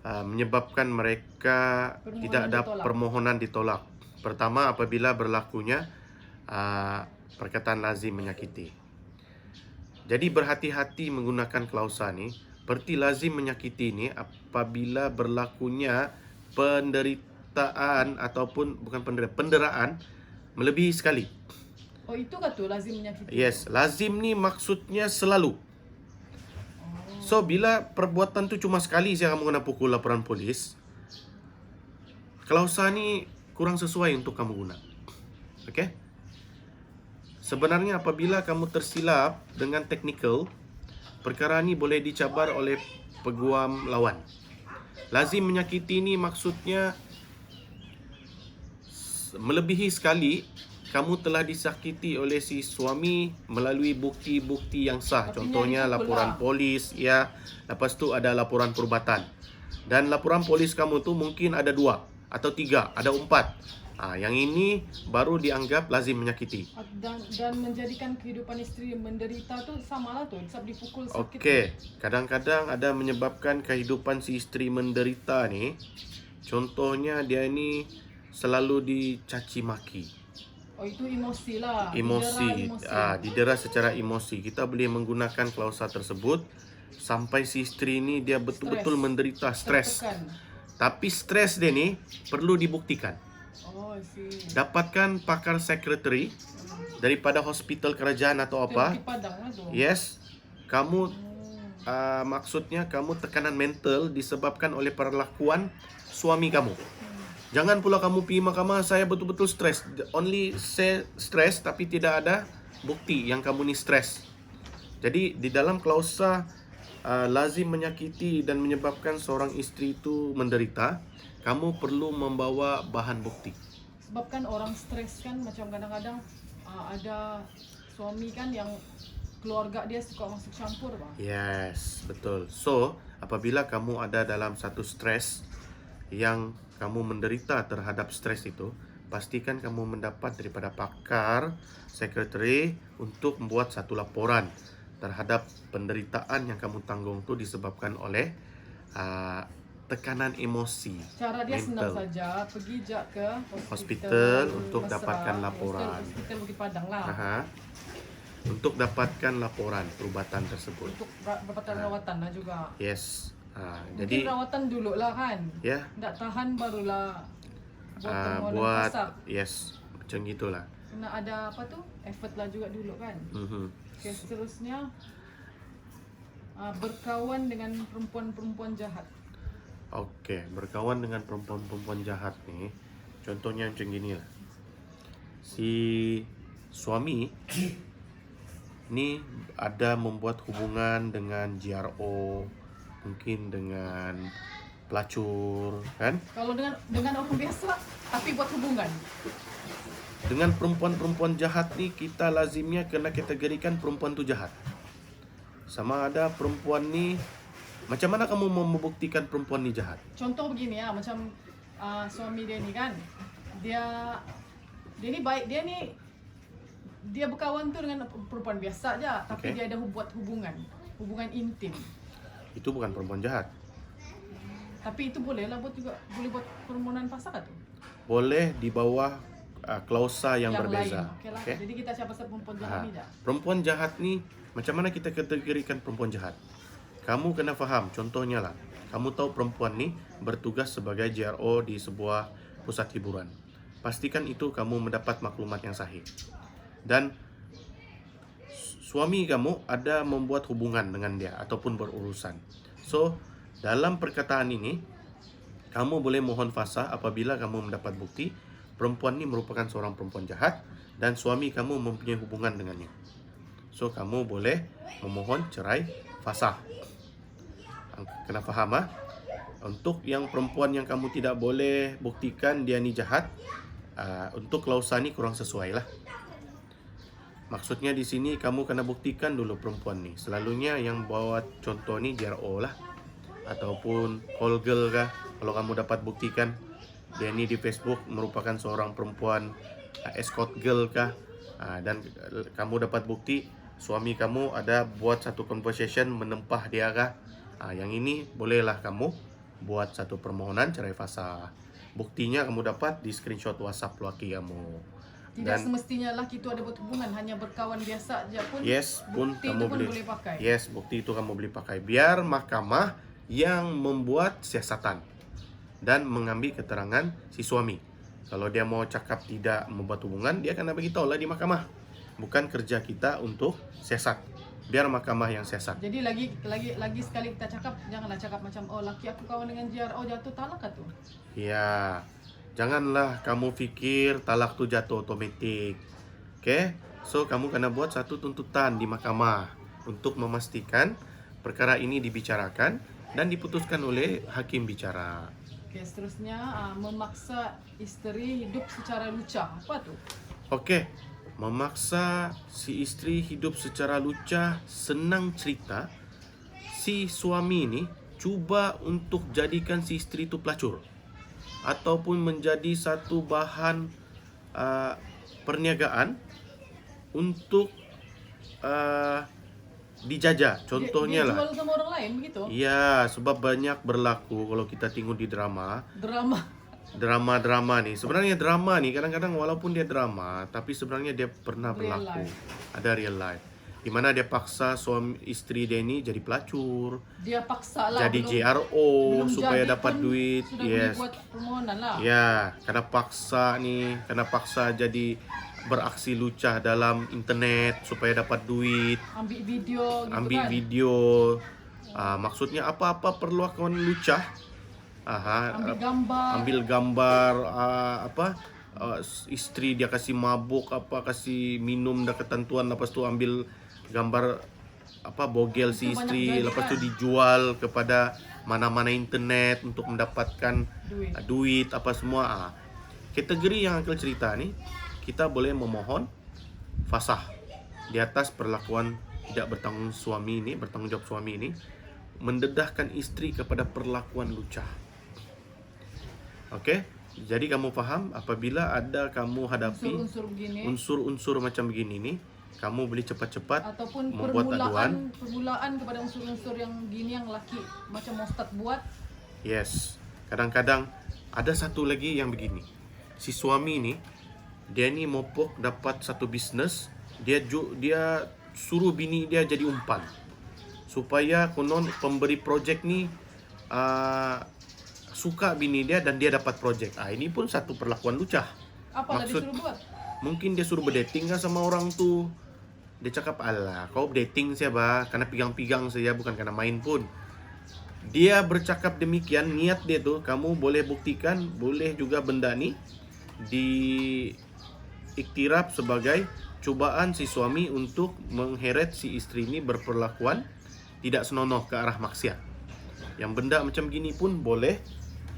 menyebabkan mereka tidak ada permohonan ditolak. Pertama, apabila berlakunya perkataan lazim menyakiti. Jadi berhati-hati menggunakan klausa ni. Seperti lazim menyakiti ni apabila berlakunya penderitaan ataupun bukan penderaan melebihi sekali. Oh, itu kah tu lazim menyakiti? Yes, lazim ni maksudnya selalu. So bila perbuatan tu cuma sekali saya kamu kena pukul laporan polis, klausa ni kurang sesuai untuk kamu guna. Okey? Sebenarnya apabila kamu tersilap dengan teknikal, perkara ni boleh dicabar oleh peguam lawan. Lazim menyakiti ni maksudnya melebihi sekali kamu telah disakiti oleh si suami melalui bukti-bukti yang sah. Contohnya laporan polis, ya. Lepas tu ada laporan perubatan. Dan laporan polis kamu tu mungkin ada 2 atau 3, ada 4. Yang ini baru dianggap lazim menyakiti. Dan menjadikan kehidupan isteri menderita tu samalah tu, sebab dipukul sakit. Okey, kadang-kadang ada menyebabkan kehidupan si isteri menderita ni. Contohnya dia ni selalu dicaci maki. Oh, itu emosi lah. Emosi, didera secara emosi. Kita boleh menggunakan klausa tersebut sampai si isteri ni dia betul-betul menderita stres. Tapi stres dia ni perlu dibuktikan. Oh, I see. Dapatkan pakar sekretari daripada hospital kerajaan atau apa. Padang lah tu. Yes, kamu maksudnya kamu tekanan mental disebabkan oleh perlakuan suami kamu. Jangan pula kamu pergi mahkamah, saya betul-betul stres. Only say stres tapi tidak ada bukti yang kamu ni stres. Jadi di dalam klausa lazim menyakiti dan menyebabkan seorang isteri itu menderita, kamu perlu membawa bahan bukti. Sebab kan orang stres kan, macam kadang-kadang ada suami kan yang keluarga dia suka masuk campur, bang. Yes, betul. So, apabila kamu ada dalam satu stres yang kamu menderita terhadap stres itu, pastikan kamu mendapat daripada pakar sekretari untuk membuat satu laporan terhadap penderitaan yang kamu tanggung itu disebabkan oleh tekanan emosi. Cara dia mental. senang saja, pergi je ke hospital untuk dapatkan laporan. Hospital Bukit Padang lah. Untuk dapatkan laporan perubatan tersebut. Untuk dapatkan rawatan lah juga. Yes. Mungkin Jadi rawatan dulu lah kan. ya. Tak tahan barulah buat permohonan Buat fasah. yes, macam gitulah. Kena ada apa tu? Effort lah juga dulu kan. Okay, seterusnya berkawan dengan perempuan-perempuan jahat. Okey, berkawan dengan perempuan-perempuan jahat ni, contohnya macam gini lah. Si suami ni ada membuat hubungan dengan GRO, mungkin dengan pelacur, kan? Kalau dengan orang biasa tapi buat hubungan. dengan perempuan-perempuan jahat ni, kita lazimnya kena kategorikan perempuan tu jahat. Sama ada perempuan ni, macam mana kamu mau membuktikan perempuan ni jahat? Contoh begini ya, macam suami dia ni kan, dia ni baik, dia berkawan tu dengan perempuan biasa aja, tapi Okay. dia ada buat hubungan intim. Itu bukan perempuan jahat. Tapi itu boleh lah boleh buat permohonan pasal tu. Boleh di bawah klausa yang berbeza. Lain. Okay lah. Okay? Jadi kita siapa perempuan jahat ni dah. Perempuan jahat ni, macam mana kita kategorikan perempuan jahat? Kamu kena faham, contohnya lah, kamu tahu perempuan ni bertugas sebagai JRO di sebuah pusat hiburan. Pastikan itu kamu mendapat maklumat yang sahih. Dan suami kamu ada membuat hubungan dengan dia ataupun berurusan. So, dalam perkataan ini, kamu boleh mohon fasah apabila kamu mendapat bukti perempuan ini merupakan seorang perempuan jahat dan suami kamu mempunyai hubungan dengannya. So, kamu boleh memohon cerai fasah. Kena faham ah? Untuk yang perempuan yang kamu tidak boleh buktikan dia ni jahat, untuk klausa ni kurang sesuai lah. Maksudnya di sini kamu kena buktikan dulu perempuan ni. Selalunya yang bawa contoh ni JRO lah, ataupun call girl kah. Kalau kamu dapat buktikan dia ni di Facebook merupakan seorang perempuan escort girl kah, dan kamu dapat bukti suami kamu ada buat satu conversation menempah dia kah, yang ini bolehlah kamu buat satu permohonan cerai fasah. Buktinya kamu dapat di screenshot WhatsApp laki kamu. Tidak semestinya laki itu ada buat hubungan, hanya berkawan biasa aja pun. Yes, pun bukti kamu itu pun boleh pakai. Yes, bukti itu kamu boleh pakai. Biar mahkamah yang membuat siasatan dan mengambil keterangan si suami. Kalau dia mau cakap tidak membuat hubungan, dia kena beritahu lah di mahkamah. Bukan kerja kita untuk siasat. Biar mahkamah yang siasat. Jadi lagi sekali kita cakap, janganlah cakap macam laki aku kawan dengan JRO jatuh talak kah tu. Ya, janganlah kamu fikir talak tu jatuh otomatik. Okay? So, kamu kena buat satu tuntutan di mahkamah untuk memastikan perkara ini dibicarakan dan diputuskan oleh hakim bicara. Oke, seterusnya memaksa istri hidup secara lucah. Apa tu? Okey, memaksa si isteri hidup secara lucah, senang cerita. Si suami ini cuba untuk jadikan si isteri itu pelacur ataupun menjadi satu bahan perniagaan untuk dijajah. Contohnya dia lah. jual sama orang lain begitu? Ya, sebab banyak berlaku kalau kita tengok di drama nih. Sebenarnya drama nih kadang-kadang walaupun dia drama, tapi sebenarnya dia pernah Real berlaku. life. Ada real life. Di mana dia paksa suami istri dia ini jadi pelacur, Dia paksa lah. jadi JRO belum supaya jadi dapat pun duit. Sudah Yes. boleh buat permohonan lah. Ya, kena paksa jadi beraksi lucah dalam internet supaya dapat duit, Ambil video gitu ambil kan. video. Maksudnya apa-apa perlakuan lucah. Ambil gambar istri dia kasih mabuk kasih minum dah ketentuan, lepas tu ambil gambar bogel si Itu istri, banyak jadi lepas tu kan. dijual kepada mana-mana internet untuk mendapatkan duit apa semua. Kategori yang Uncle cerita ni, kita boleh memohon fasah di atas perlakuan tidak bertanggung jawab suami ini mendedahkan istri kepada perlakuan lucah. Okey, jadi kamu faham apabila ada kamu hadapi Unsur-unsur begini unsur-unsur macam begini ni, kamu boleh cepat-cepat ataupun membuat aduan. permulaan kepada unsur-unsur yang gini yang laki macam Ustaz buat. Yes, kadang-kadang ada satu lagi yang begini. Si suami ni, dia ni mopok dapat satu bisnes, dia suruh bini dia jadi umpan supaya konon pemberi projek ni suka bini dia dan dia dapat projek. Ini pun satu perlakuan lucah. Apalah dia suruh buat? Mungkin dia suruh berdating kan sama orang tu. Dia cakap, alah kau dating siapa? Karena pegang-pegang saja, bukan karena main pun. Dia bercakap demikian, niat dia tu, kamu boleh buktikan, boleh juga benda ni diiktiraf sebagai cubaan si suami untuk mengheret si isteri ni berperlakuan tidak senonoh ke arah maksiat. Yang benda macam gini pun boleh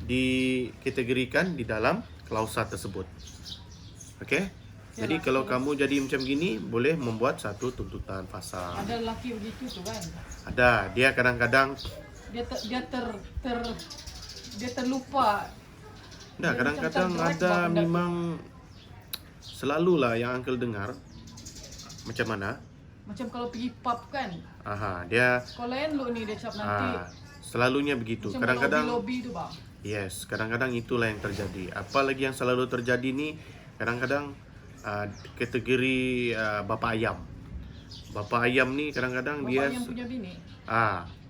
dikategorikan di dalam klausa tersebut. Okey? Jadi kalau kamu jadi macam gini, boleh membuat satu tuntutan pasal. Ada lelaki begitu tuh kan. Ada, dia kadang-kadang dia terlupa. Nah, Dia kadang-kadang macam terdirect ada bah benda tu. memang selalulah yang uncle dengar macam mana? Macam kalau pergi pub kan. Aha, dia Kalau lain lu ni dia cap nanti. selalunya begitu. Macam Kadang-kadang lobby tu bang. yes, kadang-kadang itulah yang terjadi. Apalagi yang selalu terjadi ni kadang-kadang kategori bapa ayam. Bapa ayam ni kadang-kadang Bapak dia yang punya bini.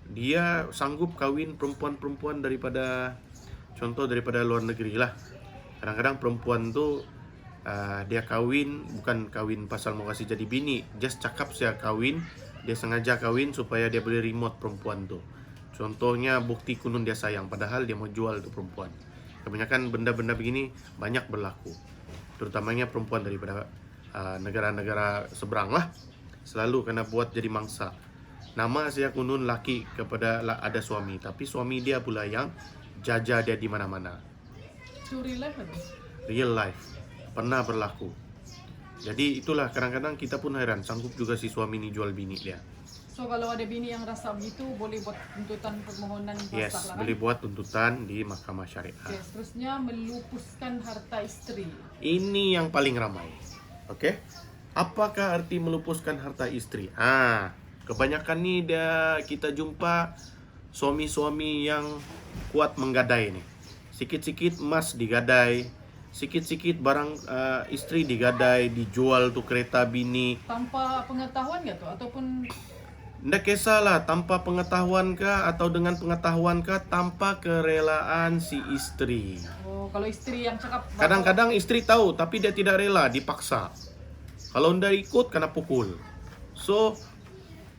dia sanggup kahwin perempuan-perempuan daripada daripada luar negeri lah. Kadang-kadang perempuan tu dia bukan kahwin pasal mau kasih jadi bini, just cakap saya kahwin, dia sengaja kahwin supaya dia boleh remote perempuan tu. Contohnya bukti kunun dia sayang, padahal dia mau jual tu perempuan. Kebanyakan benda-benda begini banyak berlaku, terutamanya perempuan daripada negara-negara seberang lah, selalu kena buat jadi mangsa. Nama saya kunun laki kepada ada suami, tapi suami dia pula yang jajah dia di mana-mana. Itu real life kan? Real life pernah berlaku. Jadi itulah kadang-kadang kita pun heran, sanggup juga si suami ni jual bini dia. So kalau ada bini yang rasa begitu, boleh buat tuntutan permohonan Yes, pasal lah kan? boleh buat tuntutan di mahkamah syariah. Okay, seterusnya melupuskan harta isteri. Ini yang paling ramai. Oke. Apakah arti melupuskan harta istri? Kebanyakan ni kita jumpa suami-suami yang kuat menggadai nih. Sikit-sikit emas digadai, sikit-sikit barang istri digadai, dijual tuh kereta bini. Tanpa pengetahuan nggak tuh? Ataupun Nggak kisahlah tanpa pengetahuan kah atau dengan pengetahuan kah, tanpa kerelaan si istri. kalau istri yang cakap Kadang-kadang istri tahu tapi dia tidak rela, dipaksa. Kalau ndak ikut kena pukul. So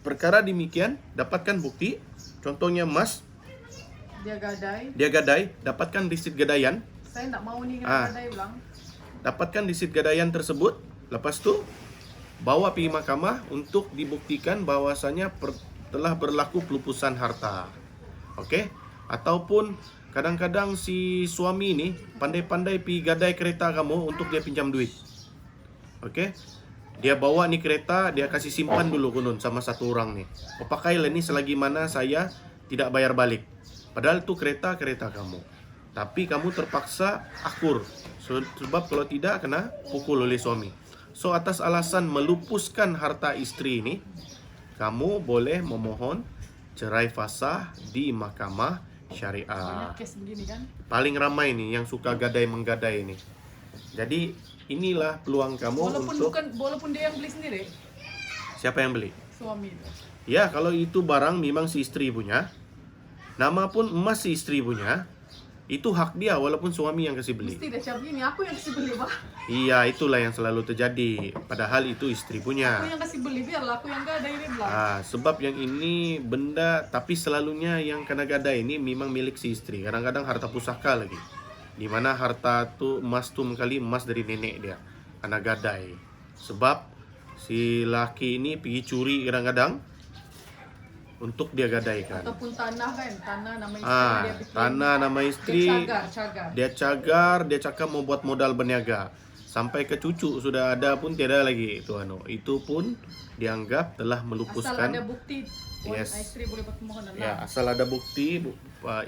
perkara demikian, dapatkan bukti. Contohnya emas, dia gadai, dapatkan risit gadaian. saya nggak mau nih kena gadai bilang. Dapatkan risit gadaian tersebut. Lepas tu bawa pergi mahkamah untuk dibuktikan bahwasanya telah berlaku pelupusan harta. Okey? Ataupun kadang-kadang si suami ni pandai-pandai pergi gadai kereta kamu untuk dia pinjam duit. Okey? Dia bawa ni kereta, dia kasih simpan dulu kunun sama satu orang ni. Pakailah ni selagi mana saya tidak bayar balik. Padahal tu kereta kamu. Tapi kamu terpaksa akur. Sebab kalau tidak kena pukul oleh suami. So atas alasan melupuskan harta istri ini, kamu boleh memohon cerai fasah di mahkamah syariah. Banyak kes begini kan? Paling ramai nih yang suka gadai-menggadai ini. Jadi inilah peluang kamu Walaupun dia yang beli sendiri, siapa yang beli? suami itu. Ya, kalau itu barang memang si istri punya, nama pun emas si istri punya, itu hak dia walaupun suami yang kasih beli. Mesti dia cakap begini, aku yang kasih beli bah. Iya, itulah yang selalu terjadi. Padahal itu istri Aku punya. yang kasih beli, biarlah aku yang gadai dia bilang. Sebab yang ini benda, tapi selalunya yang kena gadai ini memang milik si istri. Kadang-kadang harta pusaka lagi. Di mana harta tu emas tu kali emas dari nenek dia. Kena gadai. Sebab si laki ini pergi curi kadang-kadang untuk dia gadaikan. Ataupun tanah kan, tanah nama istri dia bikin. Tanah nama istri. Dia Dia cakap mau buat modal berniaga. Sampai ke cucu sudah ada pun tiada lagi itu Itu pun dianggap telah melupuskan. Asal ada bukti, istri boleh buat permohonan lah. Ya, asal ada bukti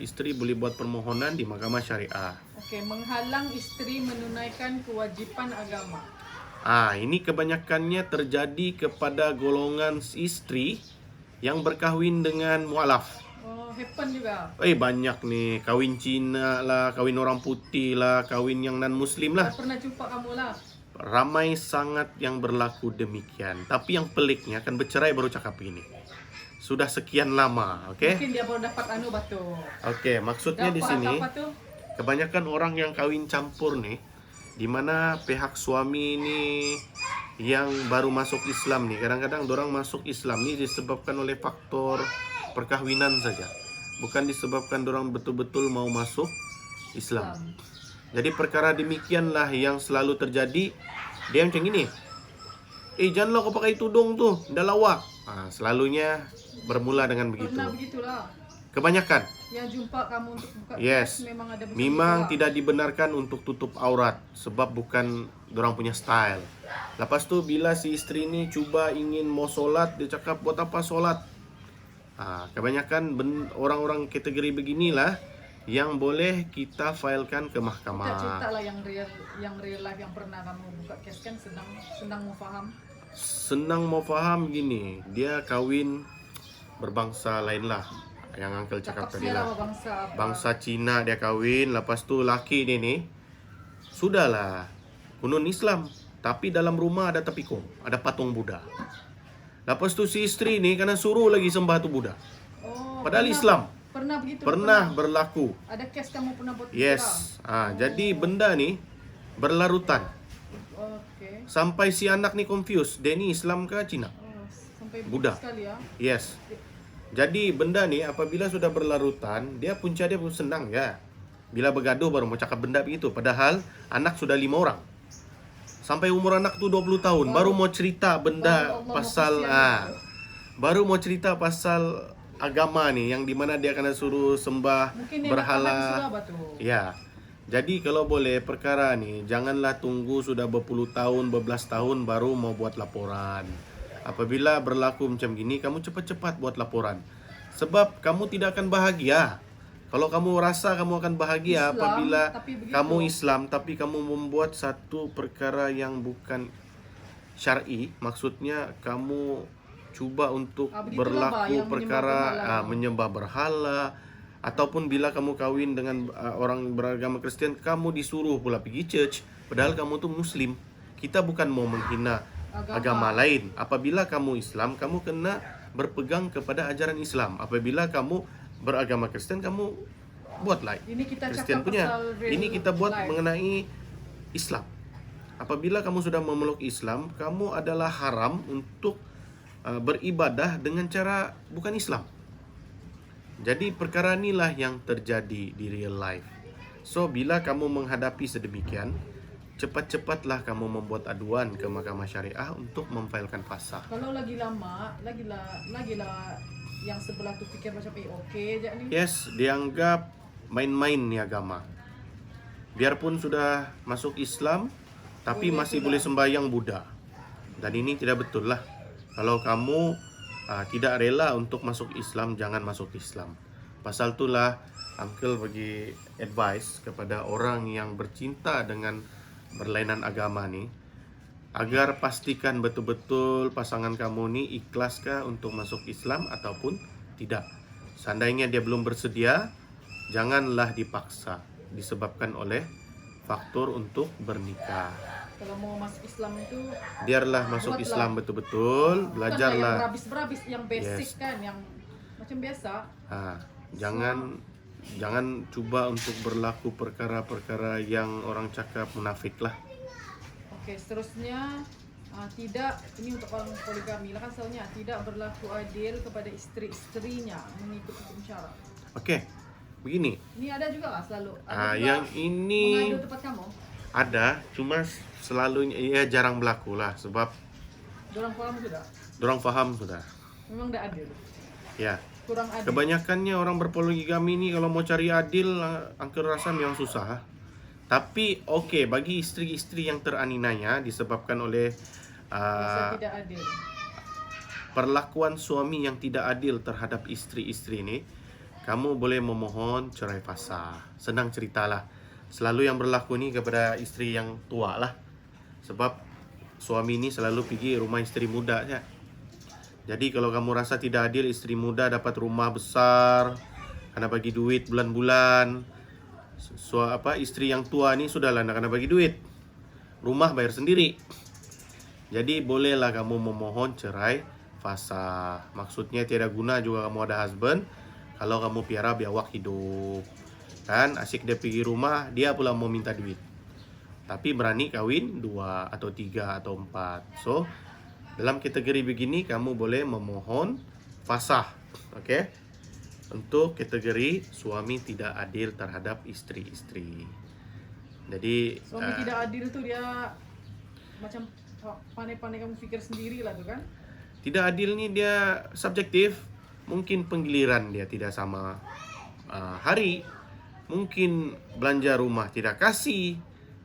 istri boleh buat permohonan di mahkamah syariah. Okey, menghalang istri menunaikan kewajipan agama. Ini kebanyakannya terjadi kepada golongan istri yang berkahwin dengan mualaf. Happen juga. Banyak nih, kawin Cina lah, kawin orang putih lah, kawin yang non-muslim lah. Pernah jumpa kamu lah. Ramai sangat yang berlaku demikian. Tapi yang peliknya kan bercerai baru cakap begini. Sudah sekian lama, oke? Mungkin dia baru dapat batu. Oke, maksudnya di sini apa tuh? kebanyakan orang yang kawin campur nih, di mana pihak suami ini yang baru masuk Islam nih, kadang-kadang orang masuk Islam nih disebabkan oleh faktor perkahwinan saja, bukan disebabkan orang betul-betul mau masuk Islam. Jadi perkara demikianlah yang selalu terjadi. Dia macam ini, janganlah kau pakai tudung tuh, dah lawak. Selalunya bermula dengan begitu. Pernah begitulah. Kebanyakan yang jumpa kamu untuk buka Yes. kes memang ada betul Memang juga. tidak dibenarkan untuk tutup aurat sebab bukan dorang punya style. Lepas tu bila si isteri ni cuba ingin mau solat, dia cakap buat apa solat? Kebanyakan orang-orang kategori beginilah yang boleh kita filekan ke Kita mahkamah. cerita lah yang real life yang pernah kamu buka kes kan, senang mau paham. Senang mau faham gini, dia kawin berbangsa lain lah, yang uncle cakap tadi Cakap lah. bangsa apa? Bangsa Cina dia kawin, lepas tu laki dia ni sudahlah kunun Islam, tapi dalam rumah ada tepikung, ada patung Buddha. Lepas tu si isteri ni kena suruh lagi sembah tu Buddha. Oh, Padahal pernah- Islam. Pernah begitu? Pernah berlaku. Ada kes kamu pernah buat gitu Yes. lah? Jadi benda ni berlarutan Oke. sampai si anak ni confused, dia ni Islam ke Cina? Oh, sampai Buddha. begitu sekali ya. Yes. Jadi benda ni apabila sudah berlarutan, dia punca dia pun senang ya. Bila bergaduh baru mau cakap benda begitu. Padahal anak sudah 5 orang. Sampai umur anak tu 20 tahun baru mau cerita benda baru Allah pasal mau kasihan baru mau cerita pasal agama ni yang dimana dia kena suruh sembah Mungkin dia berhala. sudah batu. Ya. Jadi kalau boleh perkara ni janganlah tunggu sudah berpuluh tahun, berbelas tahun baru mau buat laporan. Apabila berlaku macam gini, kamu cepat-cepat buat laporan. Sebab kamu tidak akan bahagia. Kalau kamu rasa kamu akan bahagia Islam, apabila tapi begitu. kamu Islam tapi kamu membuat satu perkara yang bukan syar'i, maksudnya kamu cuba untuk Begitulah, Pak, berlaku yang perkara menyembah berhala. menyembah berhala, ataupun bila kamu kawin dengan orang beragama Kristen, kamu disuruh pula pergi church padahal kamu tu Muslim. Kita bukan mau menghina agama lain. Apabila kamu Islam, kamu kena berpegang kepada ajaran Islam. Apabila kamu beragama Kristen, kamu buatlah Ini kita Kristen cakap punya. pasal real Ini kita buat life. mengenai Islam. Apabila kamu sudah memeluk Islam, kamu adalah haram untuk beribadah dengan cara bukan Islam. Jadi perkara inilah yang terjadi di real life. So bila kamu menghadapi sedemikian, cepat-cepatlah kamu membuat aduan ke mahkamah syariah untuk memfailkan fasakh. Kalau lagi lama, lagi lah yang sebelah tu fikir macam oke aja nih. Yes, dianggap main-main nih agama. Biarpun sudah masuk Islam, tapi Boleh masih juga. boleh sembahyang Buddha. Dan ini tidak betul lah. Kalau kamu tidak rela untuk masuk Islam, jangan masuk Islam. Pasal itulah Uncle bagi advice kepada orang yang bercinta dengan berlainan agama ni, agar pastikan betul-betul pasangan kamu ni ikhlaskah untuk masuk Islam ataupun tidak. Seandainya dia belum bersedia, janganlah dipaksa disebabkan oleh faktor untuk bernikah. Kalau mau masuk Islam itu Biarlah masuk Buatlah. Islam betul-betul, bukanlah yang belajarlah. berhabis-berhabis, yang basic Yes. kan, yang macam biasa. Jangan cuba untuk berlaku perkara-perkara yang orang cakap munafik lah. Oke, seterusnya tidak, ini untuk orang poligami lah kan, soalnya tidak berlaku adil kepada istri-istrinya mengikut hukum syarak. Okey, begini. Ini ada juga lah selalu. Ada juga Yang ini mengadu tempat kamu. ada, cuma selalunya ya jarang berlaku lah sebab Dorang paham sudah. dorang faham sudah. Memang tidak adil. Ya, Kurang adil. kebanyakannya orang berpoligami ni kalau mau cari adil, Uncle rasa memang susah. Tapi okey, bagi isteri-isteri yang teraniaya disebabkan oleh Rasa tidak adil. perlakuan suami yang tidak adil terhadap isteri-isteri ini, kamu boleh memohon cerai fasakh. Senang ceritalah. Selalu yang berlaku ni kepada isteri yang tua lah. Sebab suami ni selalu pergi rumah isteri muda saja. Jadi kalau kamu rasa tidak adil, isteri muda dapat rumah besar, kena bagi duit bulan-bulan. Isteri yang tua ni sudahlah nak kena bagi duit. Rumah bayar sendiri. Jadi bolehlah kamu memohon cerai fasakh. Maksudnya tiada guna juga kamu ada husband kalau kamu piara biawak hidup. Kan asyik dia pergi rumah, dia pula mau minta duit. Tapi berani kawin 2 atau 3 atau 4. So, dalam kategori begini kamu boleh memohon fasakh. Okey? Untuk kategori suami tidak adil terhadap isteri-isteri. Jadi Suami tidak adil tu dia macam pandai-pandai kamu fikir sendiri lah tu kan. tidak adil ni dia subjektif. Mungkin penggiliran dia tidak sama. hari, mungkin belanja rumah tidak kasih,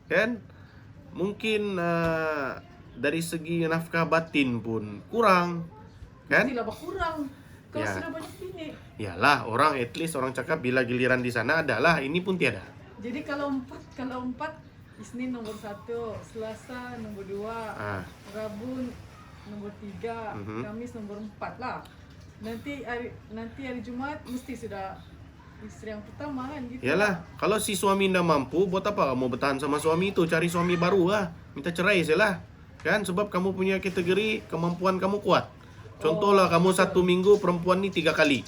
kan? Mungkin dari segi nafkah batin pun kurang, kan? Pastilah berkurang kalau Ya. sudah banyak bini. Yalah, orang at least orang cakap bila giliran di sana adalah, ini pun tiada. Jadi kalau empat, Isnin nomor 1, Selasa nomor 2, Ah, Rabu nomor 3, Kamis nomor 4 lah. Nanti hari Jumat mesti sudah istri yang pertama kan gitu. Yalah, kalau si suami tidak mampu, buat apa kamu bertahan sama suami itu? Cari suami baru lah, minta cerai saja, kan? Sebab kamu punya kategori kemampuan kamu kuat. Contohlah, kamu satu minggu perempuan ni 3 kali,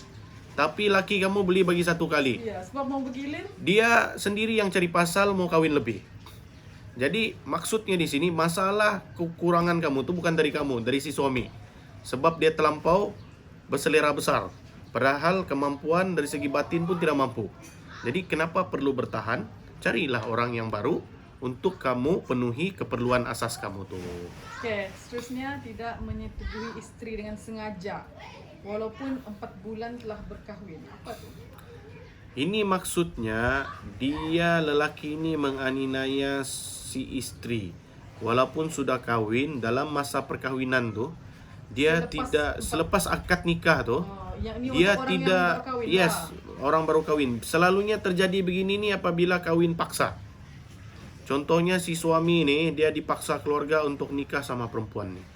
tapi laki kamu beli bagi 1 kali. Iya, sebab mau bergilir. Dia sendiri yang cari pasal mau kawin lebih. Jadi maksudnya di sini masalah kekurangan kamu itu bukan dari kamu, dari si suami. Sebab dia terlampau berselera besar. Padahal kemampuan dari segi batin pun tidak mampu. Jadi kenapa perlu bertahan? Carilah orang yang baru untuk kamu penuhi keperluan asas kamu tuh. Oke, seterusnya tidak menyetujui istri dengan sengaja walaupun 4 bulan telah berkahwin. Apa tuh? Ini maksudnya dia lelaki ini menganiaya si istri. Walaupun sudah kawin, dalam masa perkahwinan tuh dia selepas akad nikah tuh, Yang ini dia untuk orang tidak, yang baru kawin lah. orang baru kawin. Selalunya terjadi begini nih apabila kawin paksa. Contohnya si suami nih, dia dipaksa keluarga untuk nikah sama perempuan nih.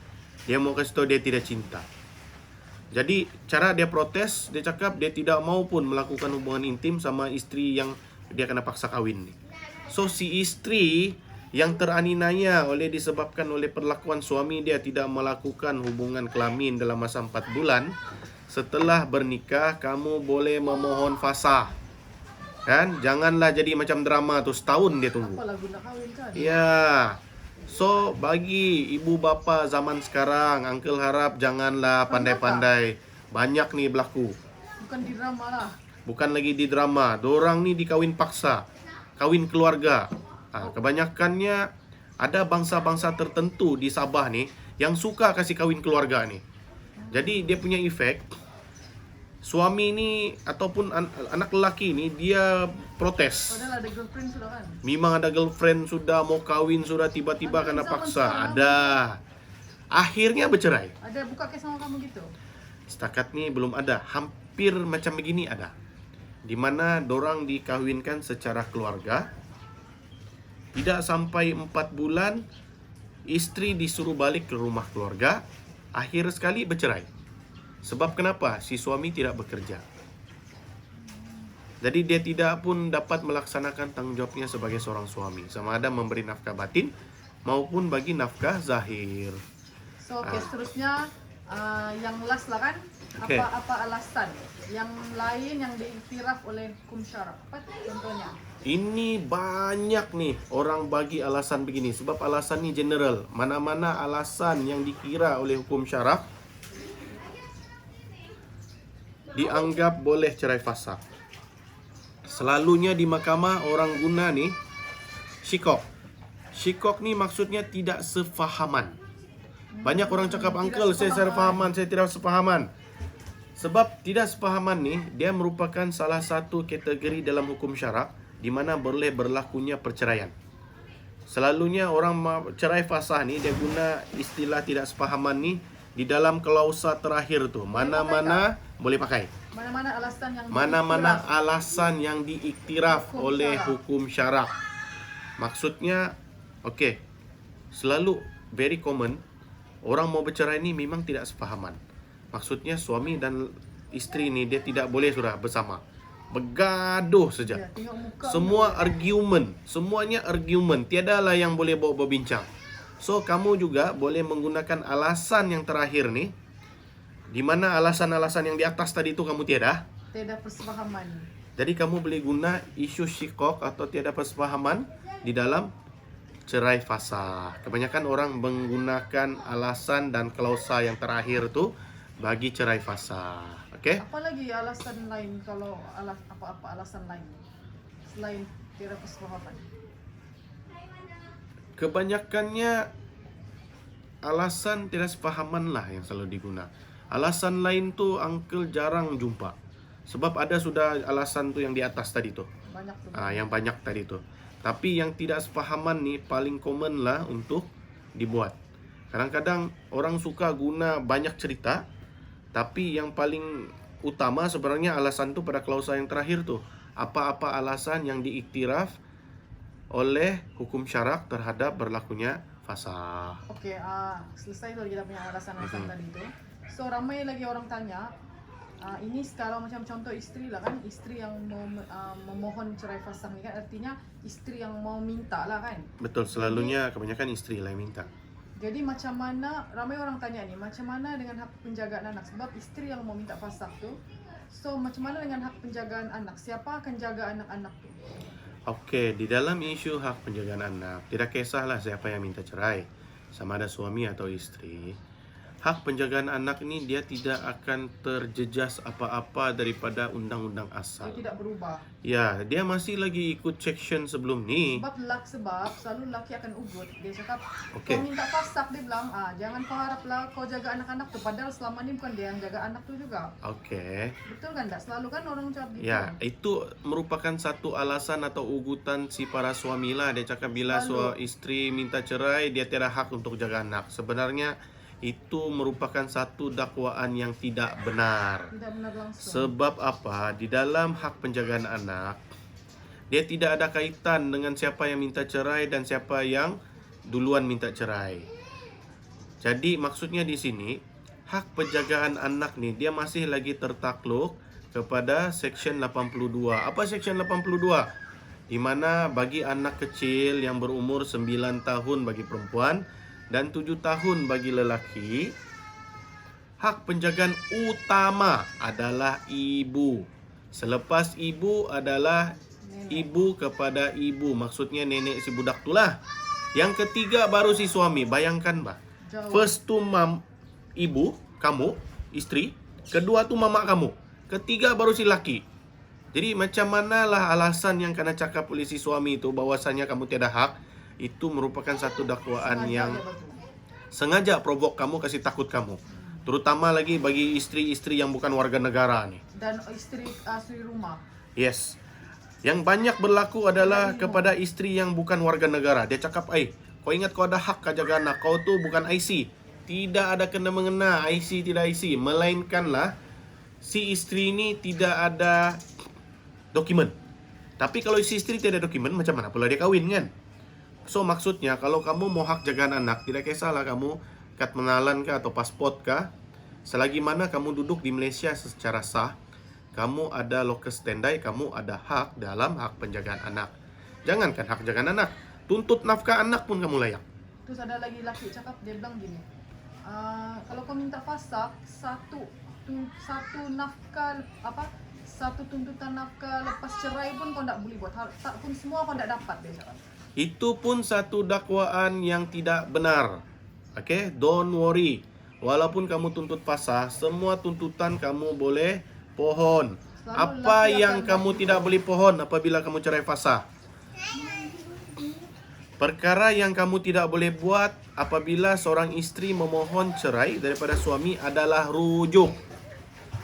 Dia mau kasih tahu dia tidak cinta. Jadi cara dia protes, dia cakap dia tidak mau pun melakukan hubungan intim sama istri yang dia kena paksa kawin nih. So si istri yang teraniaya disebabkan oleh perlakuan suami dia tidak melakukan hubungan kelamin dalam masa 4 bulan. Setelah bernikah, kamu boleh memohon fasah. Kan? Janganlah jadi macam drama tuh, setahun dia tunggu. Apalah guna kawin kan? Ya. So, bagi ibu bapa zaman sekarang, Uncle harap janganlah pandai-pandai. Banyak nih berlaku. Bukan di drama lah. Bukan lagi di drama. Dorang nih dikawin paksa. Kawin keluarga. Kebanyakannya ada bangsa-bangsa tertentu di Sabah nih yang suka kasih kawin keluarga nih. Jadi dia punya efek. Suami ini ataupun anak lelaki ini dia protes. Padahal ada girlfriend sudah kan? Memang ada girlfriend sudah, mau kawin sudah, tiba-tiba kena paksa. Ada. Akhirnya bercerai. Ada buka kes sama kamu gitu? Setakat ni belum ada. Hampir macam begini ada. Di mana dorang dikahwinkan secara keluarga. Tidak sampai 4 bulan, istri disuruh balik ke rumah keluarga. Akhir sekali bercerai. Sebab kenapa? Si suami tidak bekerja. Jadi dia tidak pun dapat melaksanakan tanggung jawabnya sebagai seorang suami. Sama ada memberi nafkah batin maupun bagi nafkah zahir. So, seterusnya yang last lah kan? Okay. Apa alasan yang lain yang diiktiraf oleh hukum syara? Apa contohnya? Ini banyak nih orang bagi alasan begini. Sebab alasan ini general. Mana-mana alasan yang dikira oleh hukum syara dianggap boleh cerai fasa. Selalunya di mahkamah orang guna nih syikok. Syikok ni maksudnya tidak sefahaman. Banyak orang cakap, "Uncle, saya sefahaman, saya tidak sefahaman." Sebab tidak sefahaman nih, dia merupakan salah satu kategori dalam hukum syarak di mana boleh berlakunya perceraian. Selalunya orang cerai fasah nih dia guna istilah tidak sefahaman nih di dalam klausa terakhir tuh. Mana-mana boleh pakai. Mana-mana alasan yang diiktiraf oleh hukum syarak. Maksudnya, selalu very common orang mau bercerai ni memang tidak sefahaman. Maksudnya suami dan isteri ni dia tidak boleh sudah bersama. Bergaduh saja. Semua argument, semuanya argument. Tiadalah yang boleh bawa berbincang. So kamu juga boleh menggunakan alasan yang terakhir nih, di mana alasan-alasan yang di atas tadi itu kamu tiada persepahaman. Jadi kamu boleh guna isu syikok atau tiada persepahaman di dalam cerai fasah. Kebanyakan orang menggunakan alasan dan klausa yang terakhir tu bagi cerai fasah. Okey? Apalagi alasan lain kalau apa-apa alasan lain selain tiada persepahaman? Kebanyakannya alasan tidak sepahaman lah yang selalu digunakan. Alasan lain tu Uncle jarang jumpa. Sebab ada sudah alasan tuh yang di atas tadi tuh. Banyak tuh. Yang banyak tadi tuh. Tapi yang tidak sepahaman nih paling common lah untuk dibuat. Kadang-kadang orang suka guna banyak cerita, tapi yang paling utama sebenarnya alasan tuh pada klausa yang terakhir tuh. Apa-apa alasan yang diiktiraf oleh hukum syarak terhadap berlakunya fasakh. Oke, selesai tuh kita punya alasan-alasan tadi itu. So ramai lagi orang tanya, ini kalau macam contoh istri lah kan, istri yang mau memohon cerai fasakh ni kan artinya istri yang mau minta lah kan. Betul, selalunya kebanyakan istri lah yang minta. Jadi macam mana, ramai orang tanya nih, macam mana dengan hak penjagaan anak? Sebab istri yang mau minta fasakh tu, so macam mana dengan hak penjagaan anak? Siapa akan jaga anak-anak tu? Oke, di dalam isu hak penjagaan anak, tidak kisahlah siapa yang minta cerai, sama ada suami atau istri. Hak penjagaan anak ini dia tidak akan terjejas apa-apa daripada undang-undang asal. Dia tidak berubah. Ya, dia masih lagi ikut section sebelum ni. Sebab selalu laki akan ugut. Dia cakap, Okey. kau minta fasakh, dia bilang, jangan kau haraplah kau jaga anak-anak tu. Padahal selama ni bukan dia yang jaga anak tu juga. Oke. Betul kan tak? Selalu kan orang cakap gitu. Ya, itu merupakan satu alasan atau ugutan si para suami lah. Dia cakap bila istri minta cerai, dia tiada hak untuk jaga anak. Sebenarnya itu merupakan satu dakwaan yang tidak benar. Tidak benar langsung. Sebab apa? Di dalam hak penjagaan anak, dia tidak ada kaitan dengan siapa yang minta cerai dan siapa yang duluan minta cerai. Jadi maksudnya di sini, hak penjagaan anak nih dia masih lagi tertakluk kepada Section 82. Apa Section 82? Di mana bagi anak kecil yang berumur 9 tahun bagi perempuan dan 7 tahun bagi lelaki, hak penjagaan utama adalah ibu. Selepas ibu adalah ibu kepada ibu. Maksudnya nenek si budak tu lah. Yang ketiga baru si suami. Bayangkan bah. First tu ibu, kamu, istri. Kedua tu mama kamu. Ketiga baru si laki. Jadi macam manalah alasan yang kena cakap oleh si suami itu bahwasanya kamu tiada hak. Itu merupakan satu dakwaan yang sengaja provok kamu, kasih takut kamu. Terutama lagi bagi istri-istri yang bukan warga negara nih. Dan istri asli rumah. Yes. Yang banyak berlaku adalah kepada istri yang bukan warga negara. Dia cakap, kau ingat kau ada hak jaga anak. Kau tu bukan IC. Tidak ada kena-mengena IC tidak IC. Melainkanlah si istri ini tidak ada dokumen. Tapi kalau si istri tidak ada dokumen, macam mana pula dia kahwin kan? So maksudnya kalau kamu mau hak jagaan anak, tidak kisahlah kamu kad pengenalan kah atau pasport kah, selagi mana kamu duduk di Malaysia secara sah, kamu ada locus standi, kamu ada hak dalam hak penjagaan anak. Jangankan hak jagaan anak, tuntut nafkah anak pun kamu layak. Terus ada lagi laki cakap, dia bilang gini, kalau kau minta fasakh, satu nafkah satu tuntutan nafkah lepas cerai pun kau tak boleh buat. Tak pun semua kau tak dapat, dia cakap. Itu pun satu dakwaan yang tidak benar. Okay, don't worry. Walaupun kamu tuntut fasakh, semua tuntutan kamu boleh pohon. Apa yang kamu tidak boleh pohon apabila kamu cerai fasakh? Perkara yang kamu tidak boleh buat apabila seorang istri memohon cerai daripada suami adalah rujuk.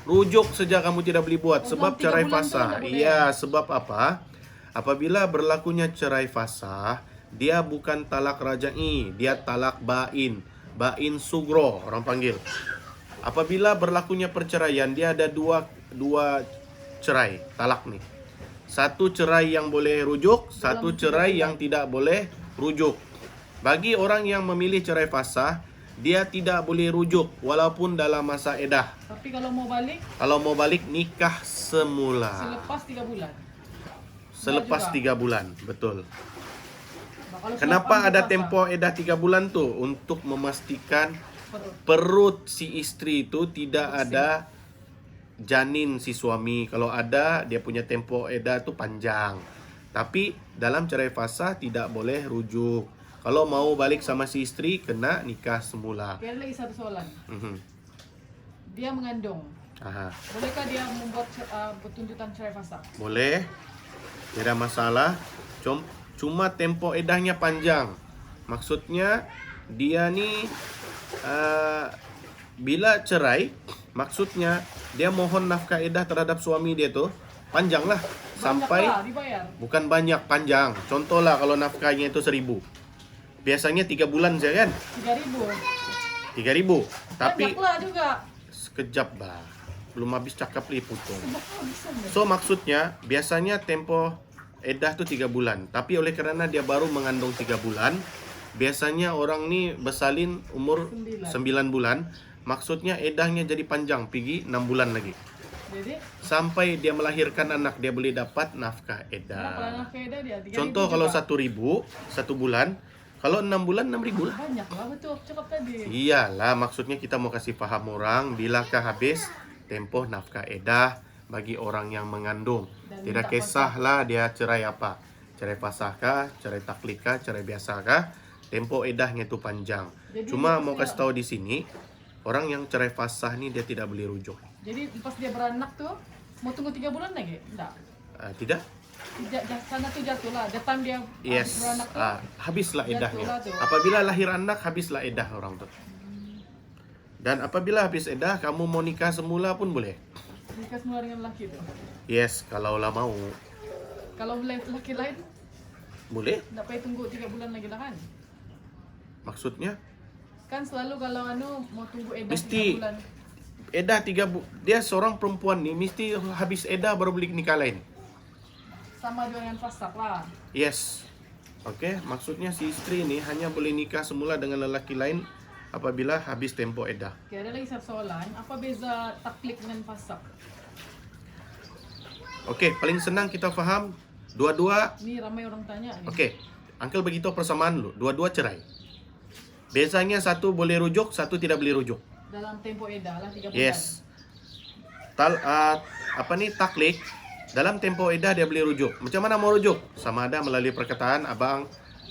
Rujuk saja kamu tidak boleh buat sebab cerai fasakh. Iya, sebab apa? Apabila berlakunya cerai fasakh, dia bukan talak rajai, dia talak bain. Bain sugro orang panggil. Apabila berlakunya perceraian, dia ada dua cerai, talak nih. Satu cerai yang boleh rujuk, satu cerai yang tidak boleh rujuk. Bagi orang yang memilih cerai fasakh, dia tidak boleh rujuk walaupun dalam masa edah. Tapi kalau mau balik? Kalau mau balik nikah semula. Selepas 3 bulan. Selepas 3 bulan, betul. Kenapa ada tempoh edah 3 bulan tu? Untuk memastikan perut si istri itu tidak ada janin si suami. Kalau ada, dia punya tempoh edah tu panjang. Tapi dalam cerai fasakh tidak boleh rujuk. Kalau mau balik sama si istri, kena nikah semula. Oke, lagi satu soalan. Dia mengandung. Bolehkah dia membuat tuntutan cerai fasakh? Boleh. Tidak masalah. Cuma tempoh edahnya panjang. Maksudnya dia ni bila cerai, maksudnya dia mohon nafkah edah terhadap suami dia tuh panjang lah sampai Banyak lah dibayar. bukan banyak, panjang. Contoh lah kalau nafkahnya itu 1.000, biasanya 3 bulan saya kan 3.000. 3.000, tapi Banyak lah juga. sekejap bah, belum habis cakap li potong. Sebab bisa deh. So maksudnya biasanya tempo edah tuh 3 bulan, tapi oleh karena dia baru mengandung 3 bulan, biasanya orang nih bersalin umur 9 bulan, maksudnya edahnya jadi panjang, pergi 6 bulan lagi. Jadi Sampai dia melahirkan anak, dia boleh dapat nafkah berapa edah. anak keda dia? 3.000 Contoh kalau juga. 1.000 1 bulan, kalau 6 bulan 6.000 lah. Banyak lah, betul aku cakap tadi. Iyalah, maksudnya kita mau kasih paham orang, bilakah habis tempoh nafkah edah bagi orang yang mengandung. Dan Tidak minta kisahlah dia cerai apa. Cerai fasah kah, cerai taklik kah, cerai biasa kah, tempo edahnya itu panjang. Jadi Cuma lepas mau dia- kasih tahu di sini, orang yang cerai fasah nih dia tidak boleh rujuk. Jadi pas dia beranak tuh mau tunggu 3 bulan lagi? Enggak. Tidak? Sana tuh jatuh lah. The time dia Yes. beranak tuh. Habislah edahnya. Jatuhlah tuh. Apabila lahir anak, habislah edah orang tuh. Dan apabila habis edah, kamu mau nikah semula pun boleh. Nikah semula dengan laki tuh. Yes, kalau lah mau. Kalau laki lain Boleh. enggak payah tunggu 3 bulan lagi lah kan? Maksudnya Kan selalu kalau mau tunggu edah Mesti. 3 bulan. edah 3 dia seorang perempuan nih mesti habis edah baru boleh nikah lain. Sama juga dengan fasak lah. Yes. Oke, maksudnya si istri ini hanya boleh nikah semula dengan lelaki lain apabila habis tempo edah. Oke, ada lagi satu soalan. Apa beza taklik dengan fasak? Oke, paling senang kita faham dua-dua. Ini ramai orang tanya nih. Oke, Uncle beritahu persamaan dulu. Dua-dua cerai. Bezanya satu boleh rujuk, satu tidak boleh rujuk. Dalam tempo edah lah 3 bulan. Yes. Taklik dalam tempo edah dia boleh rujuk. Macam mana mau rujuk? Sama ada melalui perkataan abang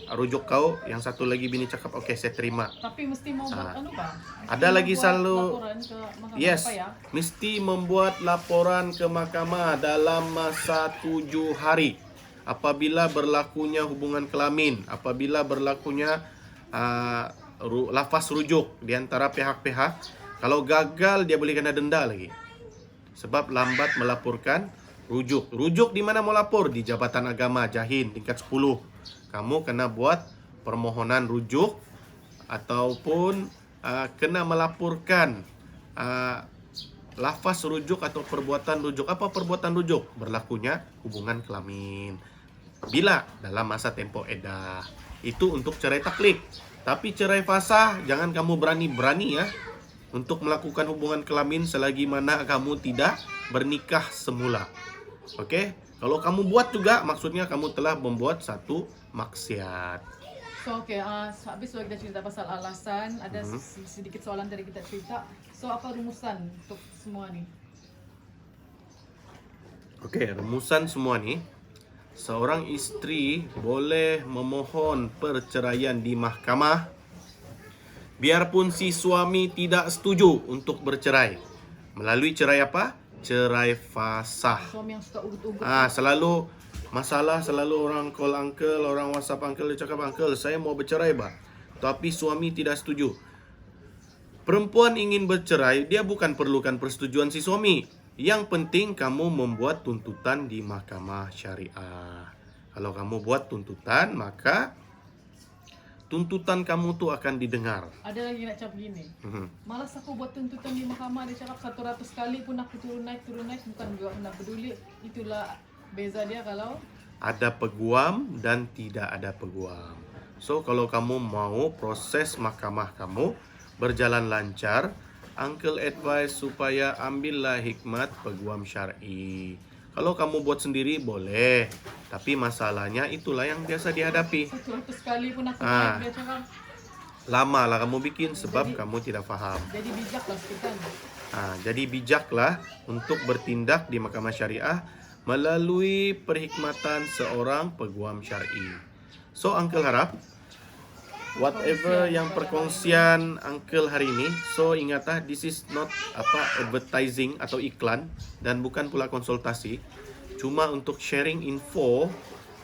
rujuk kau, yang satu lagi bini cakap oke saya terima. Tapi mesti mau buat Ah. Pak? Ada Mesti lagi membuat selalu laporan ke mahkamah yes, apa ya? mesti membuat laporan ke mahkamah dalam masa 7 hari apabila berlakunya hubungan kelamin, apabila berlakunya lafaz rujuk di antara pihak-pihak. Kalau gagal dia boleh kena denda lagi. Sebab lambat melaporkan rujuk. Rujuk di mana mau lapor? Di Jabatan Agama Jahin tingkat 10. Kamu kena buat permohonan rujuk ataupun kena melaporkan lafaz rujuk atau perbuatan rujuk. Apa perbuatan rujuk? Berlakunya hubungan kelamin. Bila dalam masa tempo edah. Itu untuk cerai taklik. Tapi cerai fasah jangan kamu berani-berani ya untuk melakukan hubungan kelamin selagi mana kamu tidak bernikah semula. Oke? Kalau kamu buat juga maksudnya kamu telah membuat satu maksiat. So habis kita cerita pasal alasan, ada sedikit soalan dari kita cerita. So apa rumusan untuk semua nih? Oke, rumusan semua nih. Seorang istri boleh memohon perceraian di mahkamah biarpun si suami tidak setuju untuk bercerai. Melalui cerai apa? Cerai fasah. Suami yang suka ugut-ugut. Selalu masalah, selalu orang call uncle, orang WhatsApp uncle, dia cakap uncle saya mau bercerai bah, tapi suami tidak setuju. Perempuan ingin bercerai, dia bukan perlukan persetujuan si suami. Yang penting kamu membuat tuntutan di mahkamah syariah. Kalau kamu buat tuntutan, maka tuntutan kamu tuh akan didengar. Ada lagi nak cakap gini. Malas aku buat tuntutan di mahkamah, dia cakap 100 kali pun aku turun naik, bukan juga nak peduli. Itulah beza dia kalau Ada peguam dan tidak ada peguam. So kalau kamu mau proses mahkamah kamu berjalan lancar, Uncle advise supaya ambillah hikmat peguam syar'i. Kalau kamu buat sendiri boleh, tapi masalahnya itulah yang biasa dihadapi. 100 kali pun aku naik, dia cakap. Lama lah kamu bikin sebab kamu tidak faham. Jadi bijak lah kita. Jadi bijaklah untuk bertindak di mahkamah syariah melalui perhikmatan seorang peguam syar'i. So Uncle harap whatever yang perkongsian Uncle hari ini, so ingatlah this is not advertising atau iklan dan bukan pula konsultasi, cuma untuk sharing info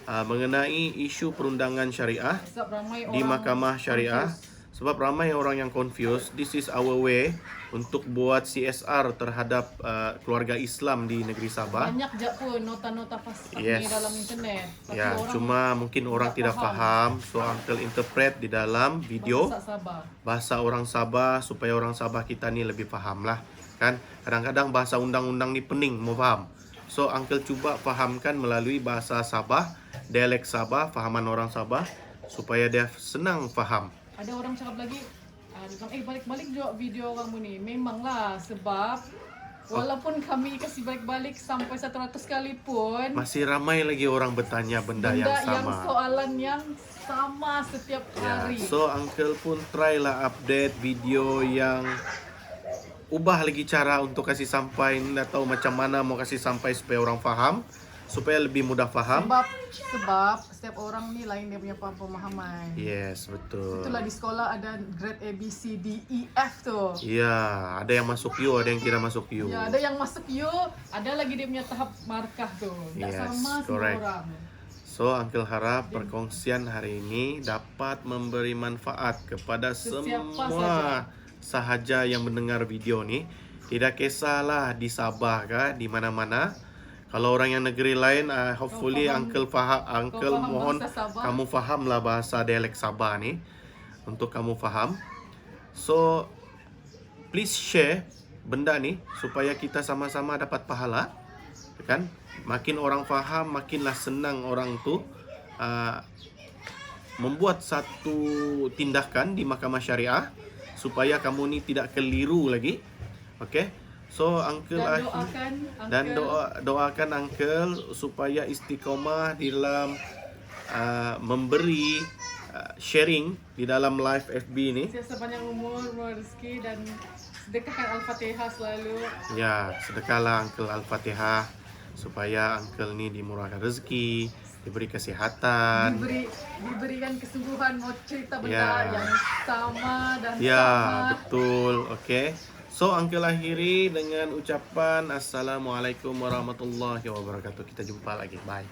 mengenai isu perundangan syariah Sebab ramai di orang mahkamah syariah. confused. Sebab ramai orang yang confused. This is our way untuk buat CSR terhadap keluarga Islam di negeri Sabah. Banyak je pun nota-nota pas Yes. ni dalam internet. Tapi Ya, orang cuma mungkin orang tidak faham. So Uncle interpret di dalam video bahasa Sabah. bahasa orang Sabah supaya orang Sabah kita ni lebih faham lah. Kan kadang-kadang bahasa undang-undang ni pening mau faham. So Uncle cuba fahamkan melalui bahasa Sabah, dialek Sabah, fahaman orang Sabah supaya dia senang faham. Ada orang cakap lagi, dia bilang, balik-balik juga video kamu ni. Memanglah sebab walaupun kami kasih balik-balik sampai 100 kali pun Masih ramai lagi orang bertanya benda yang sama. soalan yang sama setiap Ya, hari. so Uncle pun try lah update video yang ubah lagi cara untuk kasih sampai. Nggak tahu macam mana mau kasih sampai supaya orang faham, supaya lebih mudah faham. Sebab setiap orang ni lain dia punya pemahaman. Yes, betul. Itulah di sekolah ada grade A, B, C, D, E, F tu. Ya, ada yang masuk U, ada yang tidak masuk U. Ya, ada yang masuk U, ada lagi dia punya tahap markah tu. Tak Yes, sama semua correct. orang. So, Uncle harap perkongsian hari ini dapat memberi manfaat kepada Sesiapa semua sahaja yang mendengar video ni. Tidak kisahlah di Sabah kah, di mana-mana. Kalau orang yang negeri lain, hopefully Uncle faham, Uncle faham mohon bahasa Sabah. kamu fahamlah bahasa dialek Sabah ni untuk kamu faham. So, please share benda ni supaya kita sama-sama dapat pahala, kan? Makin orang faham, makinlah senang orang tu membuat satu tindakan di mahkamah syariah supaya kamu ni tidak keliru lagi. Okey. So Uncle Dan doakan Uncle supaya istiqomah di dalam memberi sharing di dalam live FB ni. sepanjang umur, rezeki dan sedekahkan Al-Fatihah selalu. Ya, sedekahlah Uncle Al-Fatihah supaya Uncle ni dimurahkan rezeki, diberi kesihatan. Diberikan kesungguhan mau cerita benda Ya. yang sama dan Ya, sama. betul. Okey. So, Uncle akhiri dengan ucapan Assalamualaikum warahmatullahi wabarakatuh. Kita jumpa lagi. Bye.